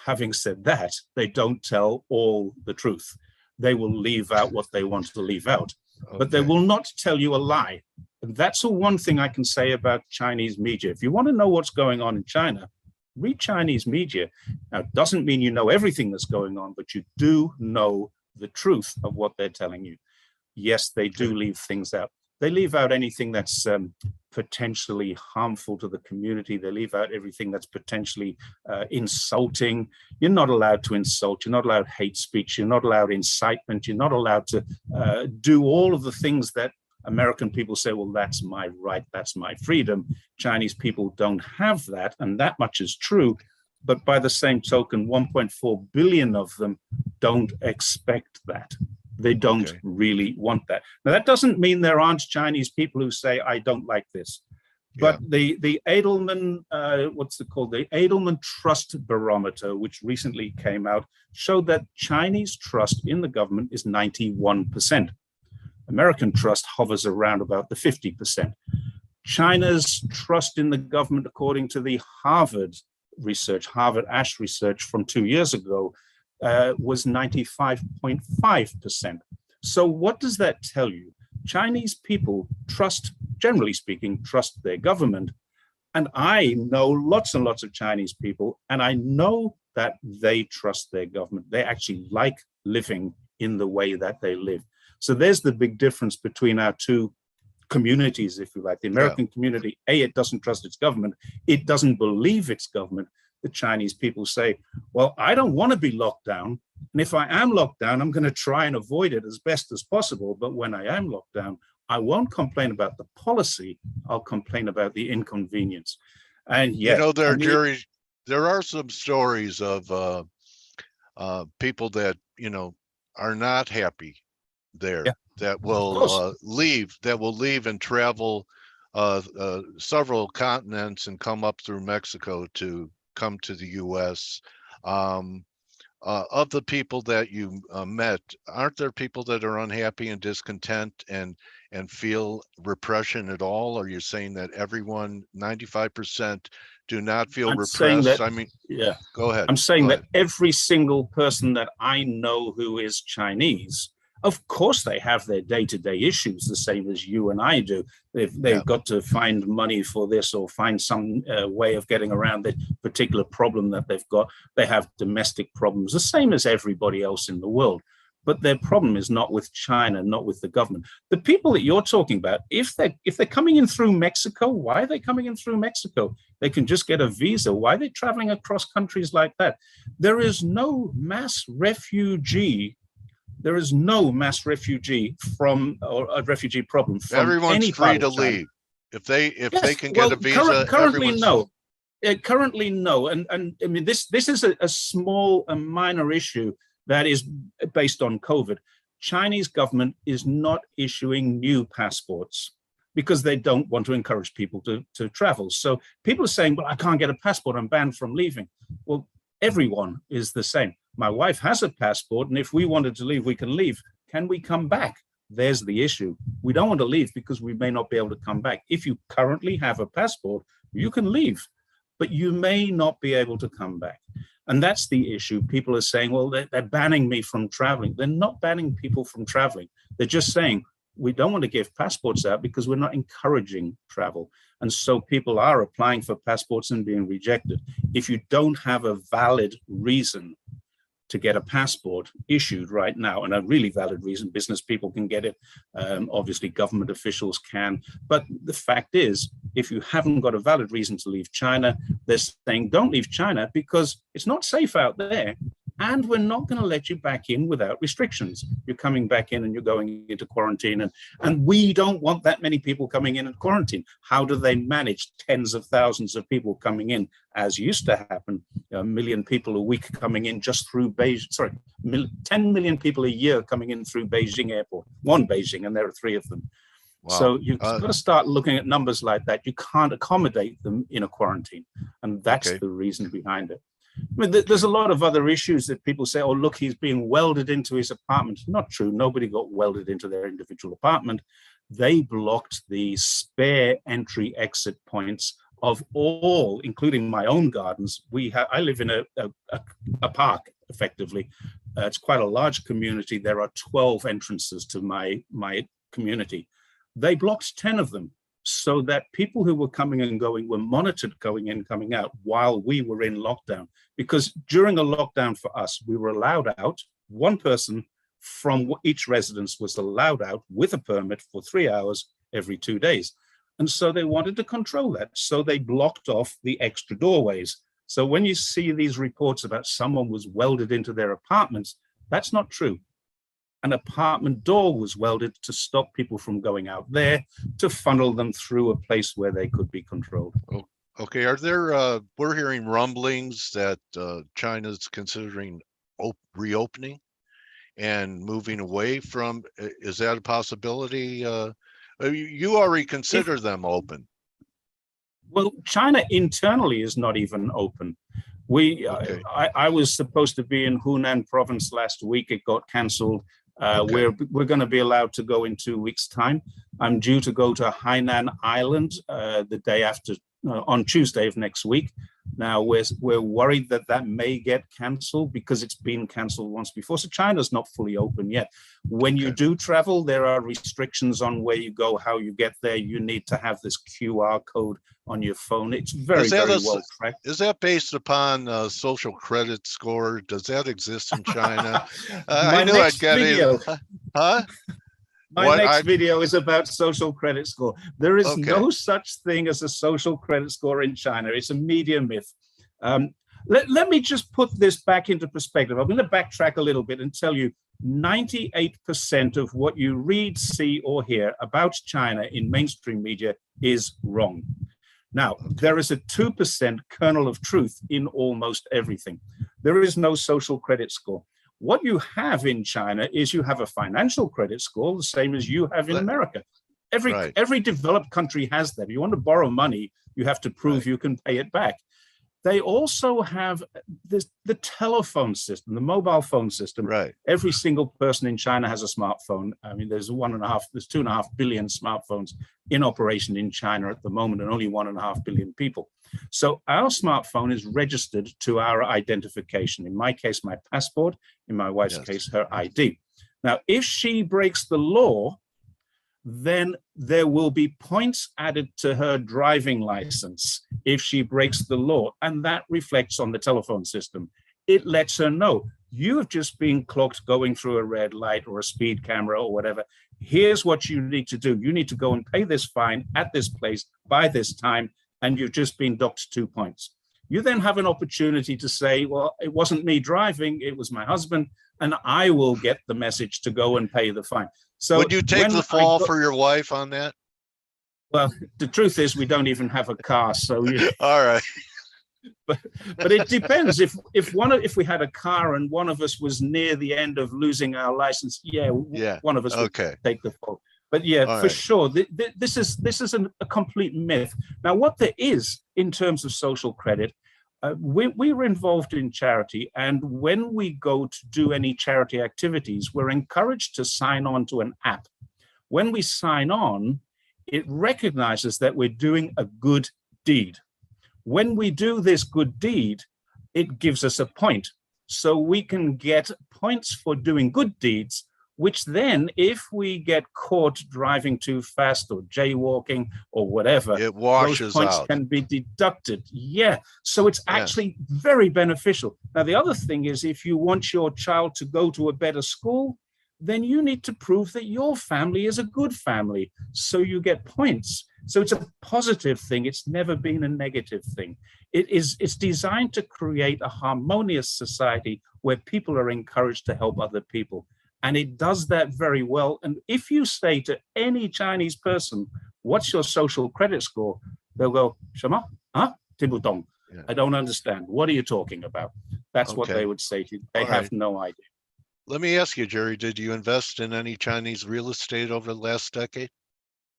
Having said that, they don't tell all the truth. They will leave out what they want to leave out, but they will not tell you a lie. And that's the one thing I can say about Chinese media. If you want to know what's going on in China, read Chinese media. Now, it doesn't mean you know everything that's going on, but you do know the truth of what they're telling you. Yes, they do leave things out. They leave out anything that's potentially harmful to the community. They leave out everything that's potentially insulting. You're not allowed to insult. You're not allowed hate speech. You're not allowed incitement. You're not allowed to do all of the things that American people say, well, that's my right, that's my freedom. Chinese people don't have that, and that much is true. But by the same token, 1.4 billion of them don't expect that. They don't really want that. Now, that doesn't mean there aren't Chinese people who say, I don't like this. But the Edelman, what's it called? The Edelman Trust Barometer, which recently came out, showed that Chinese trust in the government is 91%. American trust hovers around about the 50%. China's trust in the government, according to the Harvard Ash research from 2 years ago, was 95.5%. So what does that tell you? Chinese people generally speaking, trust their government. And I know lots and lots of Chinese people, and I know that they trust their government. They actually like living in the way that they live. So there's the big difference between our two communities, if you like. The American community, it doesn't trust its government. It doesn't believe its government. The Chinese people say, well, I don't want to be locked down. And if I am locked down, I'm going to try and avoid it as best as possible. But when I am locked down, I won't complain about the policy. I'll complain about the inconvenience. And yet, Jerry, there are some stories of people that, are not happy there, that will leave and travel several continents and come up through Mexico to come to the U.S. Of the people that you met, aren't there people that are unhappy and discontent and feel repression at all? Are you saying that everyone, 95%, do not feel repressed? Go ahead. I'm saying that every single person that I know who is Chinese, Of course, they have their day-to-day issues, the same as you and I do. They've got to find money for this or find some way of getting around the particular problem that they've got. They have domestic problems, the same as everybody else in the world. But their problem is not with China, not with the government. The people that you're talking about, if they're coming in through Mexico, why are they coming in through Mexico? They can just get a visa. Why are they traveling across countries like that? There is no mass refugee. There is no mass refugee from, or a refugee problem from everyone's any free to leave. If they can get a visa, currently no. Currently no. And I mean, this is a small, a minor issue that is based on COVID. Chinese government is not issuing new passports because they don't want to encourage people to travel. So people are saying, well, I can't get a passport, I'm banned from leaving. Well, everyone is the same. My wife has a passport, and if we wanted to leave, we can leave. Can we come back? There's the issue. We don't want to leave because we may not be able to come back. If you currently have a passport, you can leave, but you may not be able to come back. And that's the issue. People are saying, well, they're banning me from traveling. They're not banning people from traveling. They're just saying, we don't want to give passports out because we're not encouraging travel. And so people are applying for passports and being rejected. If you don't have a valid reason to get a passport issued right now, and a really valid reason, business people can get it, obviously government officials can, but the fact is, if you haven't got a valid reason to leave China, they're saying don't leave China because it's not safe out there, and we're not going to let you back in without restrictions. You're coming back in and you're going into quarantine, and we don't want that many people coming in and quarantine. How do they manage tens of thousands of people coming in, as used to happen, 1 million people a week coming in just through Beijing, 10 million people a year coming in through Beijing airport, one Beijing, and there are 3 of them. Wow. So you've got to start looking at numbers like that. You can't accommodate them in a quarantine, and that's the reason behind it. I mean, there's a lot of other issues that people say, oh, look, he's being welded into his apartment. Not true. Nobody got welded into their individual apartment. They blocked the spare entry exit points of all, including my own gardens. I live in a park, effectively. It's quite a large community. There are 12 entrances to my community. They blocked 10 of them, so that people who were coming and going were monitored going in, coming out while we were in lockdown. Because during a lockdown for us, we were allowed out. One person from each residence was allowed out with a permit for 3 hours every 2 days. And so they wanted to control that. So they blocked off the extra doorways. So when you see these reports about someone was welded into their apartments, that's not true. An apartment door was welded to stop people from going out there, to funnel them through a place where they could be controlled. Oh, okay, are there, we're hearing rumblings that China's considering reopening and moving away from, is that a possibility? You already consider them open. Well, China internally is not even open. I was supposed to be in Hunan province last week. It got cancelled. We're going to be allowed to go in 2 weeks' time. I'm due to go to Hainan Island the day after, on Tuesday of next week. Now, we're worried that may get cancelled because it's been cancelled once before. So China's not fully open yet. When you do travel, there are restrictions on where you go, how you get there. You need to have this QR code on your phone. It's very well tracked. Is that based upon social credit score? Does that exist in China? I knew I'd get it. Huh? My next video is about social credit score. There is no such thing as a social credit score in China. It's a media myth. Let me just put this back into perspective. I'm going to backtrack a little bit and tell you 98% of what you read, see, or hear about China in mainstream media is wrong. Now, there is a 2% kernel of truth in almost everything. There is no social credit score. What you have in China is you have a financial credit score, the same as you have in America. Every developed country has that. If you want to borrow money, you have to prove you can pay it back. They also have the telephone system, the mobile phone system. Every single person in China has a smartphone. I mean, there's 2.5 billion smartphones in operation in China at the moment, and only 1.5 billion people. So our smartphone is registered to our identification. In my case, my passport. In my wife's case, her ID. Now, if she breaks the law, then there will be points added to her driving license if she breaks the law, and that reflects on the telephone system. It lets her know, you have just been clocked going through a red light or a speed camera or whatever. Here's what you need to do. You need to go and pay this fine at this place by this time, and you've just been docked 2 points. You then have an opportunity to say, well, it wasn't me driving, it was my husband, and I will get the message to go and pay the fine. So would you take the fall for your wife on that? Well, the truth is we don't even have a car, so all right. But it depends. If we had a car and one of us was near the end of losing our license, one of us would take the fall. But sure, this is a complete myth. Now, what there is in terms of social credit, we were involved in charity, and when we go to do any charity activities, we're encouraged to sign on to an app. When we sign on, it recognizes that we're doing a good deed. When we do this good deed, it gives us a point. So we can get points for doing good deeds, which then, if we get caught driving too fast or jaywalking or whatever, it washes those points out. Can be deducted. Yeah, so it's actually very beneficial. Now, the other thing is, if you want your child to go to a better school, then you need to prove that your family is a good family, so you get points. So it's a positive thing. It's never been a negative thing. It's designed to create a harmonious society where people are encouraged to help other people. And it does that very well. And if you say to any Chinese person, what's your social credit score? They'll go, Shema? Huh? Tibutong. Yeah. I don't understand. What are you talking about? That's what they would say to you. They have no idea. Let me ask you, Jerry, did you invest in any Chinese real estate over the last decade?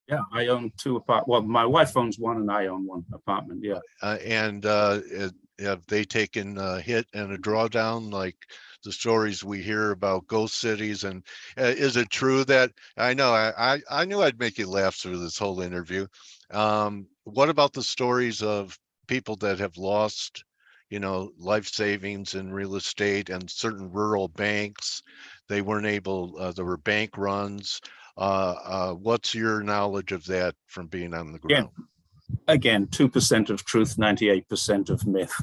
Yeah, I own 2 apartments. Well, my wife owns 1 and I own 1 apartment, yeah. Have they taken a hit and a drawdown like the stories we hear about ghost cities? And is it true that, I know, I knew I'd make you laugh through this whole interview. What about the stories of people that have lost, life savings in real estate and certain rural banks? They weren't able, there were bank runs. What's your knowledge of that from being on the ground? Again, 2% of truth, 98% of myth.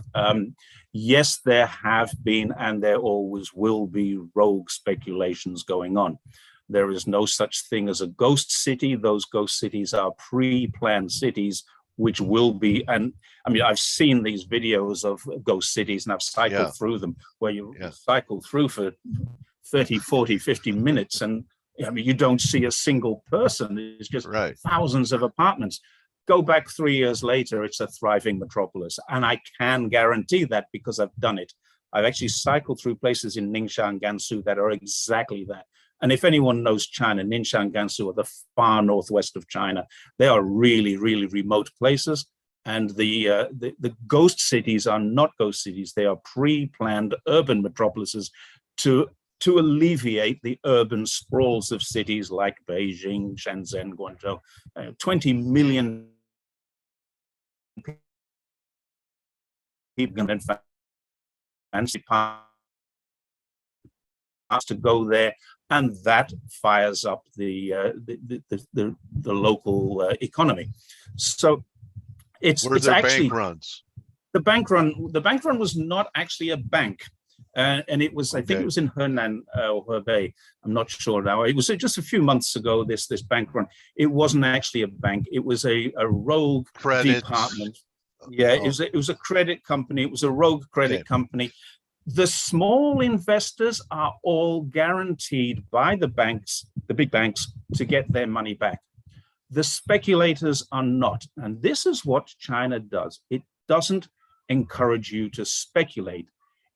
Yes, there have been and there always will be rogue speculations going on. There is no such thing as a ghost city. Those ghost cities are pre-planned cities, which will be, and I mean, I've seen these videos of ghost cities and I've cycled through them where you cycle through for 30, 40, 50 minutes and I mean, you don't see a single person. It's just thousands of apartments. Go back 3 years later, it's a thriving metropolis. And I can guarantee that because I've done it. I've actually cycled through places in Ningxia and Gansu that are exactly that. And if anyone knows China, Ningxia and Gansu are the far northwest of China. They are really, really remote places. And the ghost cities are not ghost cities. They are pre-planned urban metropolises to alleviate the urban sprawls of cities like Beijing, Shenzhen, Guangzhou. 20 million people and fancy parts to go there, and that fires up the local economy. So it's actually bank runs. The bank run was not actually a bank. And it was, I think it was in Henan or Hebei. I'm not sure now. It was just a few months ago, this bank run. It wasn't actually a bank. It was a rogue department. Yeah, it was a credit company. It was a rogue credit company. The small investors are all guaranteed by the banks, the big banks, to get their money back. The speculators are not. And this is what China does. It doesn't encourage you to speculate.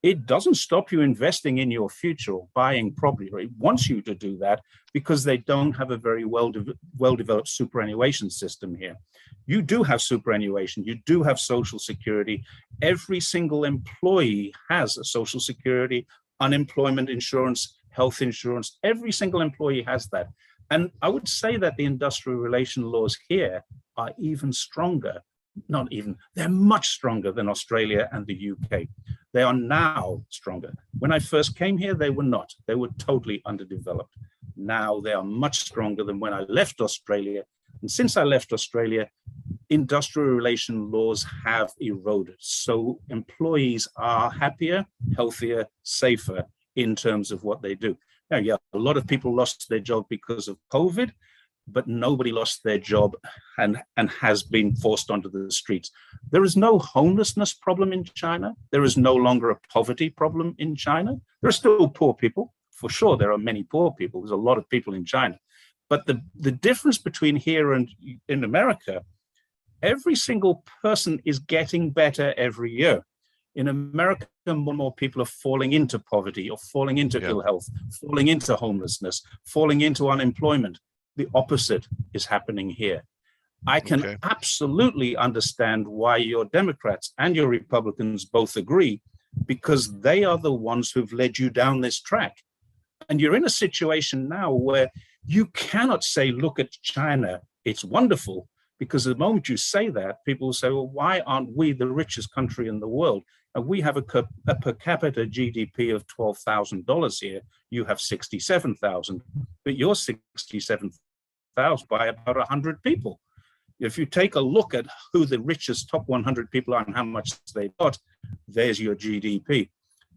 It doesn't stop you investing in your future or buying property. It wants you to do that because they don't have a very well-developed superannuation system here. You do have superannuation. You do have social security. Every single employee has a social security, unemployment insurance, health insurance. Every single employee has that. And I would say that the industrial relation laws here are even stronger. Not even, they're much stronger than Australia and the UK. They are now stronger. When I first came here, they were not. They were totally underdeveloped. Now they are much stronger than when I left Australia. And since I left Australia, industrial relation laws have eroded. So employees are happier, healthier, safer in terms of what they do. Now, yeah, a lot of people lost their job because of COVID, but nobody lost their job and has been forced onto the streets. There is no homelessness problem in China. There is no longer a poverty problem in China. There are still poor people. For sure, there are many poor people. There's a lot of people in China. But the difference between here and in America, every single person is getting better every year. In America, more and more people are falling into poverty or falling into ill health, falling into homelessness, falling into unemployment. The opposite is happening here. I can absolutely understand why your Democrats and your Republicans both agree, because they are the ones who've led you down this track. And you're in a situation now where you cannot say, look at China, it's wonderful, because the moment you say that, people will say, well, why aren't we the richest country in the world? And we have a per capita GDP of $12,000 here. You have 67,000, but you're 67,000 by about 100 people. If you take a look at who the richest top 100 people are and how much they got, there's your GDP.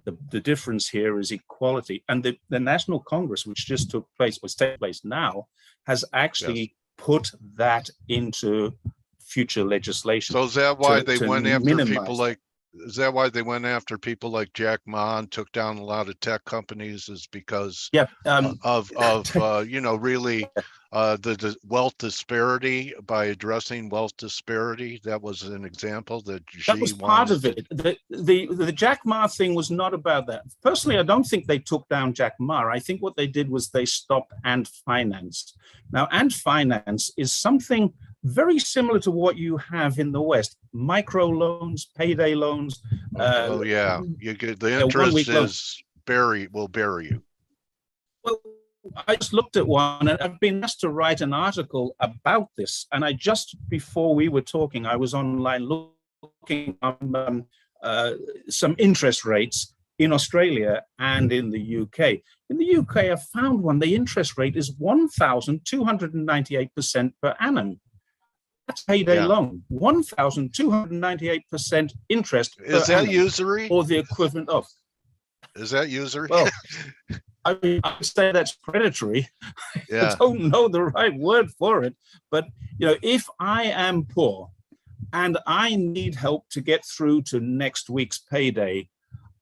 The difference here is equality. And the National Congress, which just took place, was taking place now, has actually put that into future legislation. So is that why they went after people like, is that why they went after people like Jack Ma and took down a lot of tech companies, is because of you know, really the wealth disparity, by addressing wealth disparity? That was an example that that was part of it. The Jack Ma thing was not about that. Personally, I don't think they took down Jack Ma. I think what they did was they stopped Ant Finance. Now, Ant Finance is something very similar to what you have in the West: micro loans, payday loans. You get the interest is will bury you. Well, I just looked at one, and I've been asked to write an article about this. And I just before we were talking, I was online looking on some interest rates in Australia and in the UK. In the UK, I found one. The interest rate is 1,298% per annum. That's payday loan, 1,298% interest. Is that usury? Or the equivalent of? Is that usury? Well, I mean, I would say that's predatory. Yeah. I don't know the right word for it. But, you know, if I am poor and I need help to get through to next week's payday,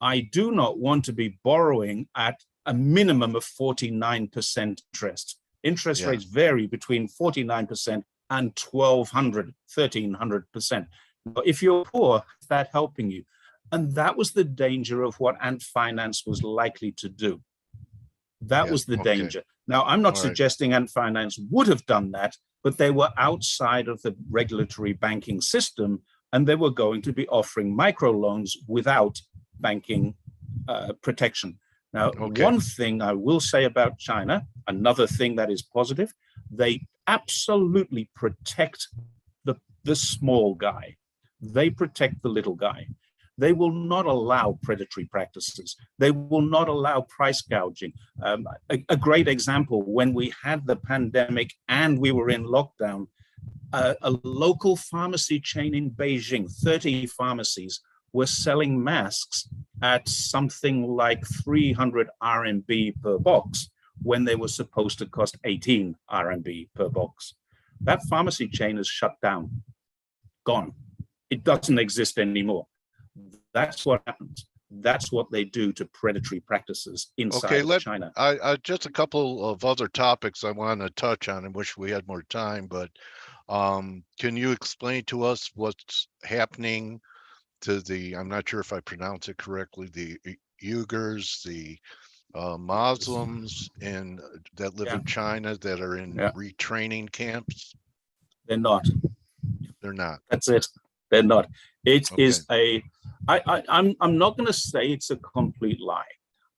I do not want to be borrowing at a minimum of 49% interest. Interest rates vary between 49% and 1,300%. But if you're poor, is that helping you? And that was the danger of what Ant Finance was likely to do. That was the danger. Now, I'm not suggesting Ant Finance would have done that, but they were outside of the regulatory banking system, and they were going to be offering microloans without banking protection. Now, one thing I will say about China, another thing that is positive, they absolutely protect the small guy. They protect the little guy. They will not allow predatory practices. They will not allow price gouging. A great example, when we had the pandemic and we were in lockdown, a local pharmacy chain in Beijing, 30 pharmacies, were selling masks at something like 300 RMB per box when they were supposed to cost 18 RMB per box. That pharmacy chain is shut down, gone. It doesn't exist anymore. That's what happens. That's what they do to predatory practices inside China. I just a couple of other topics I want to touch on and wish we had more time, but can you explain to us what's happening to the, I'm not sure if I pronounce it correctly, the Uyghurs, the Muslims that live in China that are in retraining camps? They're not. They're not. That's it. They're not. It is I'm not going to say it's a complete lie.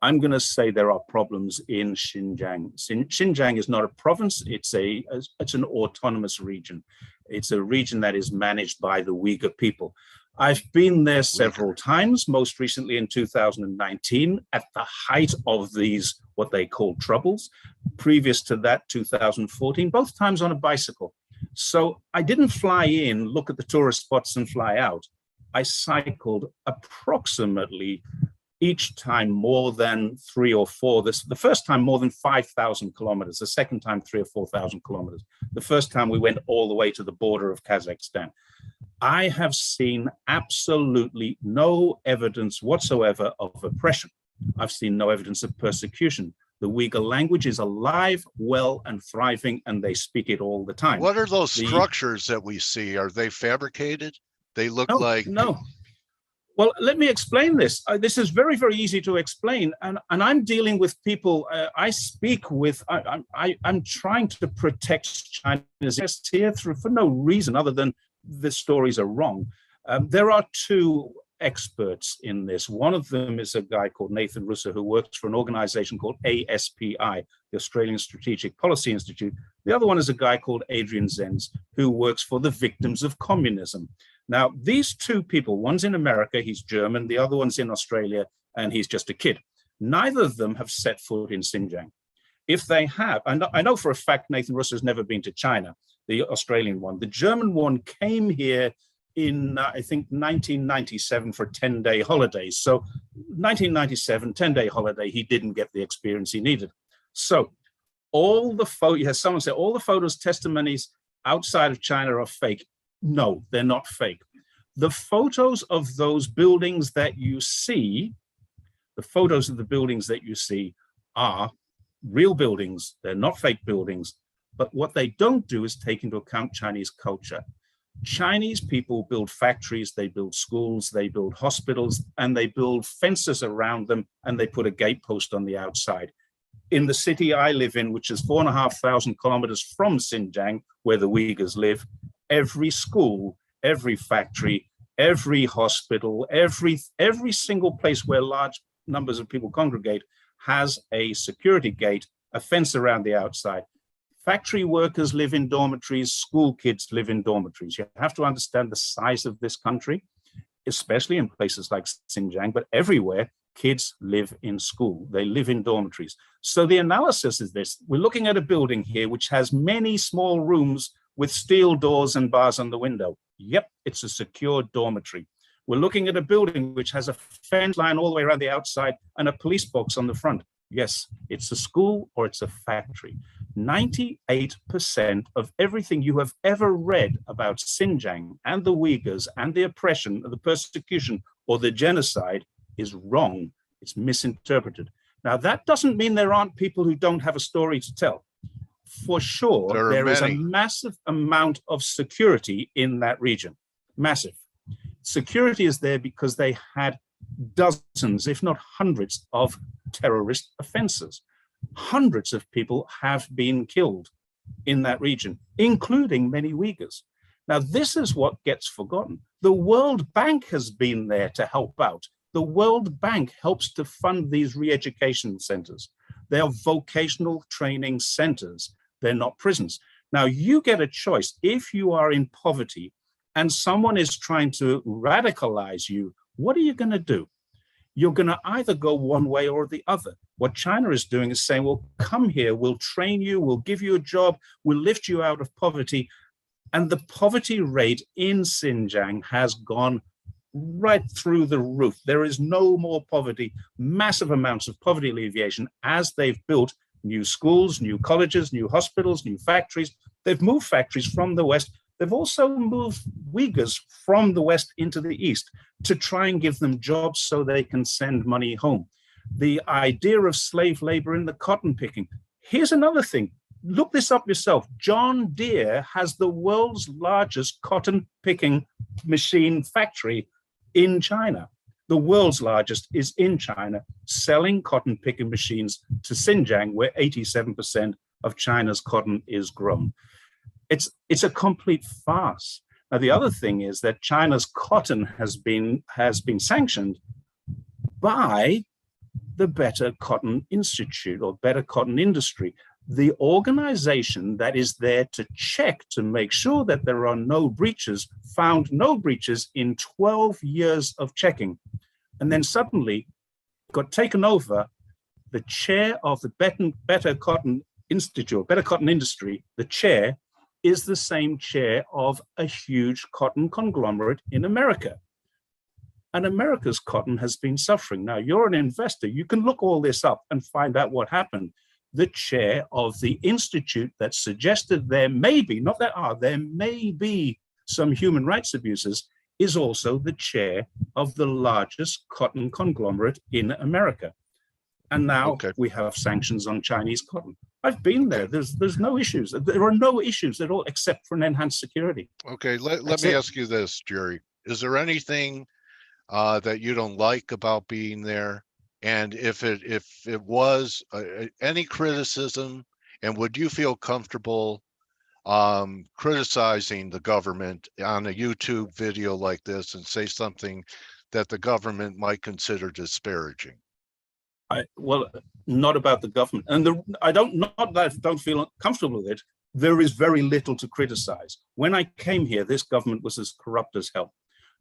I'm going to say there are problems in Xinjiang. Xinjiang is not a province. It's an autonomous region. It's a region that is managed by the Uyghur people. I've been there several times, most recently in 2019, at the height of these, what they call troubles. Previous to that, 2014, both times on a bicycle. So I didn't fly in, look at the tourist spots and fly out. I cycled approximately each time more than 3 or 4. The first time more than 5,000 kilometers, the second time 3,000 or 4,000 kilometers. The first time we went all the way to the border of Kazakhstan. I have seen absolutely no evidence whatsoever of oppression. I've seen no evidence of persecution. The Uyghur language is alive, well, and thriving, and they speak it all the time. What are those structures that we see? Are they fabricated? They look like... No. Well, let me explain this. This is very, very easy to explain. And I'm dealing with people I speak with. I'm trying to protect China's interests here for no reason other than the stories are wrong. There are two experts in this. One of them is a guy called Nathan Russo, who works for an organization called ASPI, the Australian Strategic Policy Institute. The other one is a guy called Adrian Zenz, who works for the Victims of Communism. Now, these two people, one's in America, he's German, the other one's in Australia, and he's just a kid. Neither of them have set foot in Xinjiang. If they have, I know for a fact Nathan Russo has never been to China, the Australian one. The German one came here in, I think, 1997 for 10-day holidays. So 1997, 10-day holiday, he didn't get the experience he needed. So all the photos, someone said, all the photos, testimonies outside of China are fake. No, they're not fake. The photos of those buildings that you see, the photos of the buildings that you see are real buildings. They're not fake buildings. But what they don't do is take into account Chinese culture. Chinese people build factories, they build schools, they build hospitals, and they build fences around them, and they put a gatepost on the outside. In the city I live in, which is 4,500 kilometers from Xinjiang, where the Uyghurs live, every school, every factory, every hospital, every single place where large numbers of people congregate has a security gate, a fence around the outside. Factory workers live in dormitories, school kids live in dormitories. You have to understand the size of this country, especially in places like Xinjiang, but everywhere, kids live in school. They live in dormitories. So the analysis is this. We're looking at a building here which has many small rooms with steel doors and bars on the window. Yep, it's a secure dormitory. We're looking at a building which has a fence line all the way around the outside and a police box on the front. Yes, it's a school or it's a factory. 98% of everything you have ever read about Xinjiang and the Uyghurs and the oppression, the persecution, or the genocide is wrong. It's misinterpreted. Now, that doesn't mean there aren't people who don't have a story to tell. For sure, there is a massive amount of security in that region. Massive. Security is there because they had dozens, if not hundreds, of terrorist offenses. Hundreds of people have been killed in that region, including many Uyghurs. Now, this is what gets forgotten. The World Bank has been there to help out. The World Bank helps to fund these re-education centers. They are vocational training centers. They're not prisons. Now, you get a choice. If you are in poverty and someone is trying to radicalize you, what are you going to do? You're going to either go one way or the other. What China is doing is saying, well, come here, we'll train you, we'll give you a job, we'll lift you out of poverty. And the poverty rate in Xinjiang has gone right through the roof. There is no more poverty, massive amounts of poverty alleviation as they've built new schools, new colleges, new hospitals, new factories. They've moved factories from the West. They've also moved Uyghurs from the West into the East to try and give them jobs so they can send money home. The idea of slave labor in the cotton picking. Here's another thing. Look this up yourself. John Deere has the world's largest cotton picking machine factory in China. The world's largest is in China, selling cotton picking machines to Xinjiang, where 87% of China's cotton is grown. It's a complete farce. Now, the other thing is that China's cotton has been sanctioned by the Better Cotton Institute or Better Cotton Industry. The organization that is there to check to make sure that there are no breaches found no breaches in 12 years of checking, and then suddenly got taken over. The chair of the Better Cotton Institute, Better Cotton Industry, the chair is the same chair of a huge cotton conglomerate in America. And America's cotton has been suffering. Now, you're an investor. You can look all this up and find out what happened. The chair of the institute that suggested there may be, not there are, there may be some human rights abuses, is also the chair of the largest cotton conglomerate in America. And now we have sanctions on Chinese cotton. I've been there. There's no issues. There are no issues at all except for an enhanced security. Okay, let me ask you this, Jerry. Is there anything that you don't like about being there? And if it was any criticism, and would you feel comfortable criticizing the government on a YouTube video like this and say something that the government might consider disparaging? Well, not about the government, and I don't feel comfortable with it. There is very little to criticize. When I came here, this government was as corrupt as hell.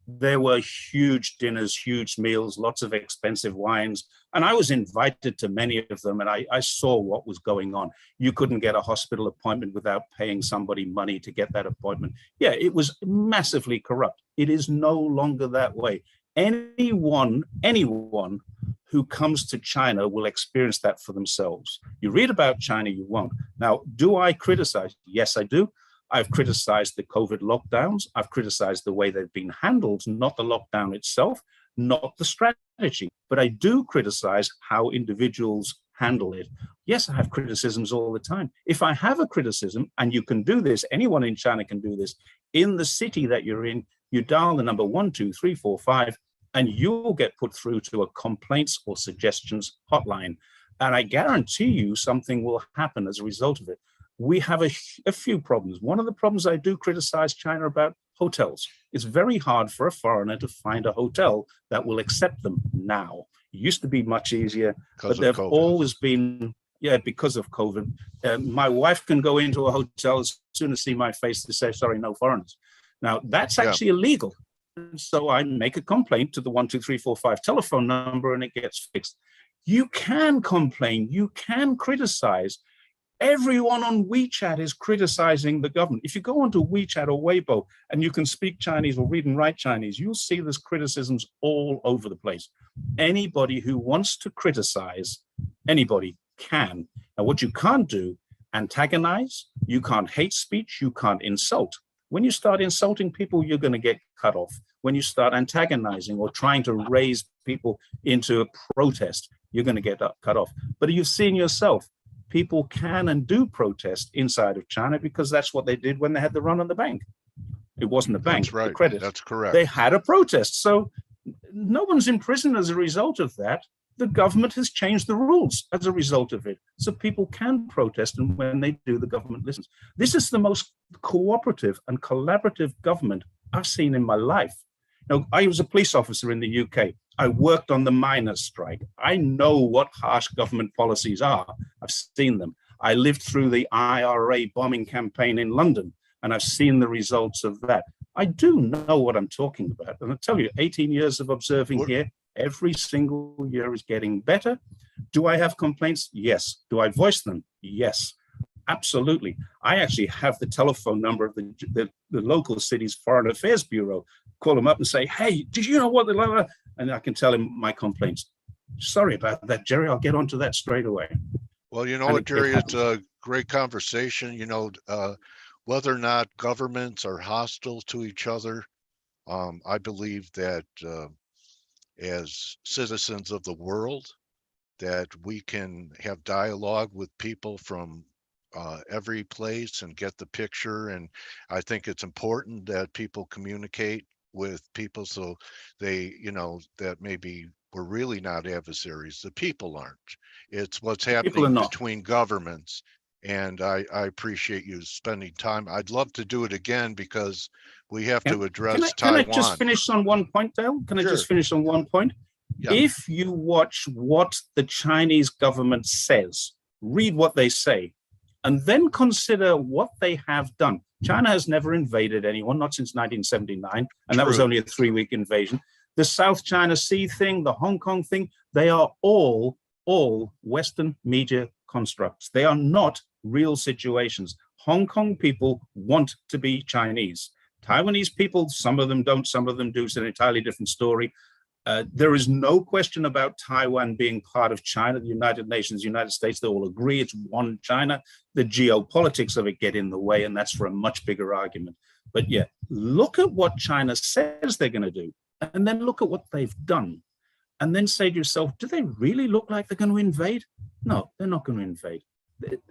There were huge dinners, huge meals, lots of expensive wines, and I was invited to many of them, and I saw what was going on. You couldn't get a hospital appointment without paying somebody money to get that appointment. Yeah, it was massively corrupt. It is no longer that way. Anyone who comes to China will experience that for themselves. You read about China, you won't. Now, do I criticize? Yes, I do. I've criticized the COVID lockdowns. I've criticized the way they've been handled, not the lockdown itself, not the strategy. But I do criticize how individuals handle it. Yes, I have criticisms all the time. If I have a criticism, and you can do this, anyone in China can do this, in the city that you're in, you dial the number 12345, and you'll get put through to a complaints or suggestions hotline. And I guarantee you something will happen as a result of it. We have a few problems. One of the problems I do criticize China about, hotels. It's very hard for a foreigner to find a hotel that will accept them now. It used to be much easier, but they've always been, because of COVID. My wife can go into a hotel as soon as see my face to say, sorry, no foreigners. Now, that's actually illegal. So I make a complaint to the 12345 telephone number and it gets fixed. You can complain, you can criticize. Everyone on WeChat is criticizing the government. If you go onto WeChat or Weibo and you can speak Chinese or read and write Chinese, you'll see there's criticisms all over the place. Anybody who wants to criticize, anybody can. Now, what you can't do, antagonize, you can't hate speech, you can't insult. When you start insulting people, you're going to get cut off. When you start antagonizing or trying to raise people into a protest, you're going to get cut off. But you've seen yourself, people can and do protest inside of China because that's what they did when they had the run on the bank. It wasn't a bank, that's right. The credit. That's correct. They had a protest. So no one's in prison as a result of that. The government has changed the rules as a result of it. So people can protest, and when they do, the government listens. This is the most cooperative and collaborative government I've seen in my life. Now, I was a police officer in the UK. I worked on the miners' strike. I know what harsh government policies are. I've seen them. I lived through the IRA bombing campaign in London, and I've seen the results of that. I do know what I'm talking about. And I tell you, 18 years of observing here, every single year is getting better. Do I have complaints? Yes. Do I voice them? Yes, absolutely. I actually have the telephone number of the local city's Foreign Affairs Bureau. Call them up and say, hey, did you know what the... And I can tell him my complaints. Sorry about that, Jerry. I'll get onto that straight away. Well, you know what, Jerry, it's a great conversation. You know, whether or not governments are hostile to each other, I believe that as citizens of the world, that we can have dialogue with people from every place and get the picture. And I think it's important that people communicate with people so they, you know, that maybe we're really not adversaries. The people aren't. It's what's happening between governments. And I appreciate you spending time. I'd love to do it again because we have to address Taiwan. Can I just finish on one point, Dale? Can Sure. I just finish on one point? Yeah. If you watch what the Chinese government says, read what they say, and then consider what they have done. China has never invaded anyone, not since 1979, and that was only a 3-week invasion. The South China Sea thing, the Hong Kong thing, they are all Western media constructs. They are not real situations. Hong Kong people want to be Chinese. Taiwanese people, some of them don't, some of them do. It's an entirely different story. There is no question about Taiwan being part of China, the United Nations, United States. They all agree it's one China. The geopolitics of it get in the way, and that's for a much bigger argument. But yeah, look at what China says they're going to do, and then look at what they've done, and then say to yourself, do they really look like they're going to invade? No, they're not going to invade.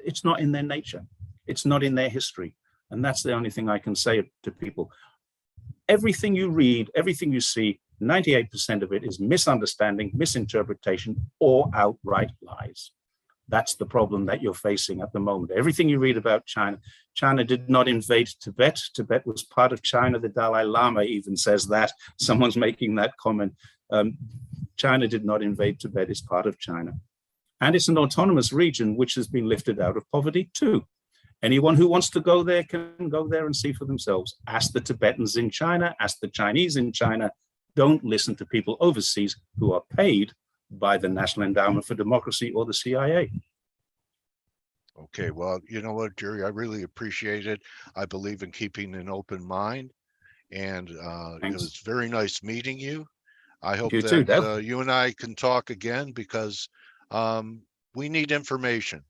It's not in their nature. It's not in their history. And that's the only thing I can say to people. Everything you read, everything you see, 98% of it is misunderstanding, misinterpretation, or outright lies. That's the problem that you're facing at the moment. Everything you read about China, China did not invade Tibet. Tibet was part of China. The Dalai Lama even says that. Someone's making that comment. China did not invade Tibet. It's part of China. And it's an autonomous region which has been lifted out of poverty too. Anyone who wants to go there can go there and see for themselves. Ask the Tibetans in China, ask the Chinese in China. Don't listen to people overseas who are paid by the National Endowment for Democracy or the CIA. Okay, well, you know what, Jerry, I really appreciate it. I believe in keeping an open mind, and it was very nice meeting you. I hope that you and I can talk again, because we need information,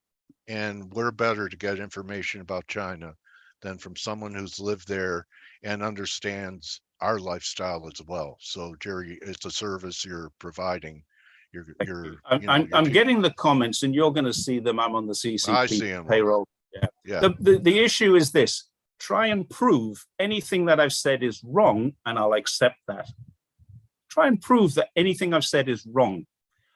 and we're better to get information about China than from someone who's lived there and understands our lifestyle as well. So, Jerry, it's a service you're providing. I'm getting the comments, and you're going to see them. I'm on the CCP payroll. Yeah. The issue is this: try and prove anything that I've said is wrong, and I'll accept that. Try and prove that anything I've said is wrong.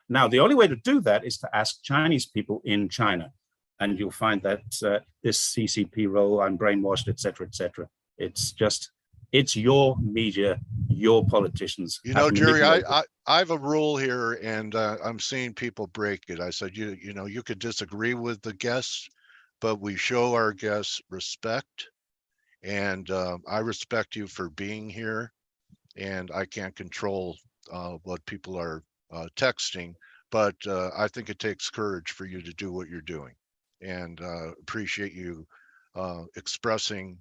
Now, the only way to do that is to ask Chinese people in China, and you'll find that this CCP role, I'm brainwashed, etc., etc. It's your media, your politicians. You know, Jerry, I have a rule here, and I'm seeing people break it. I said, you know, you could disagree with the guests, but we show our guests respect, and I respect you for being here, and I can't control what people are texting, but I think it takes courage for you to do what you're doing, and appreciate you expressing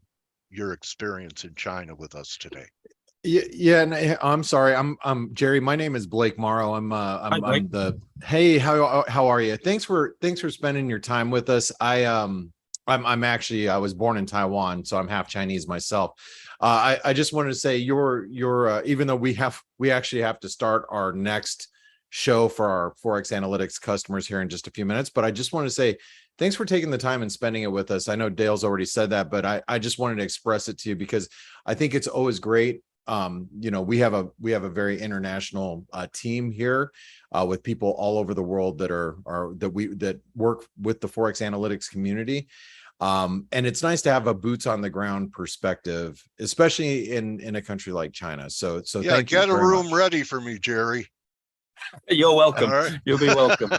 your experience in China with us today. Yeah, and I'm sorry. I'm Jerry. My name is Blake Morrow. I'm the hey. How are you? Thanks for spending your time with us. I'm actually, I was born in Taiwan, so I'm half Chinese myself. I just wanted to say you're even though we actually have to start our next show for our ForexAnalytix customers here in just a few minutes, but I just want to say thanks for taking the time and spending it with us. I know Dale's already said that, but I just wanted to express it to you because I think it's always great. You know, we have a very international team here with people all over the world that work with the ForexAnalytix community. And it's nice to have a boots on the ground perspective, especially in a country like China. So yeah, thank you. Get a room ready for me, Jerry. You're welcome. Right. You'll be welcome.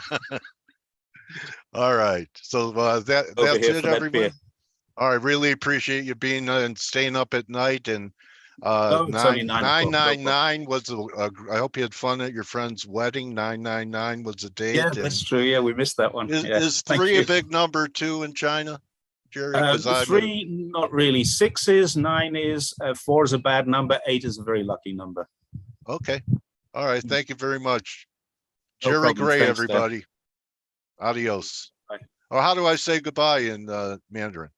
All right. So that's it, everybody. All right. Really appreciate you being and staying up at night. And 999 was I hope you had fun at your friend's wedding. 999 was the date. Yeah, that's true. Yeah, we missed that one. Is 3 a big number too in China, Jerry? 3 not really. 6 is, 9 is, 4 is a bad number. 8 is a very lucky number. Okay. All right. Thank you very much. Jerry Gray, everybody. Adios. Bye. Or how do I say goodbye in Mandarin?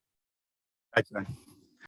Bye.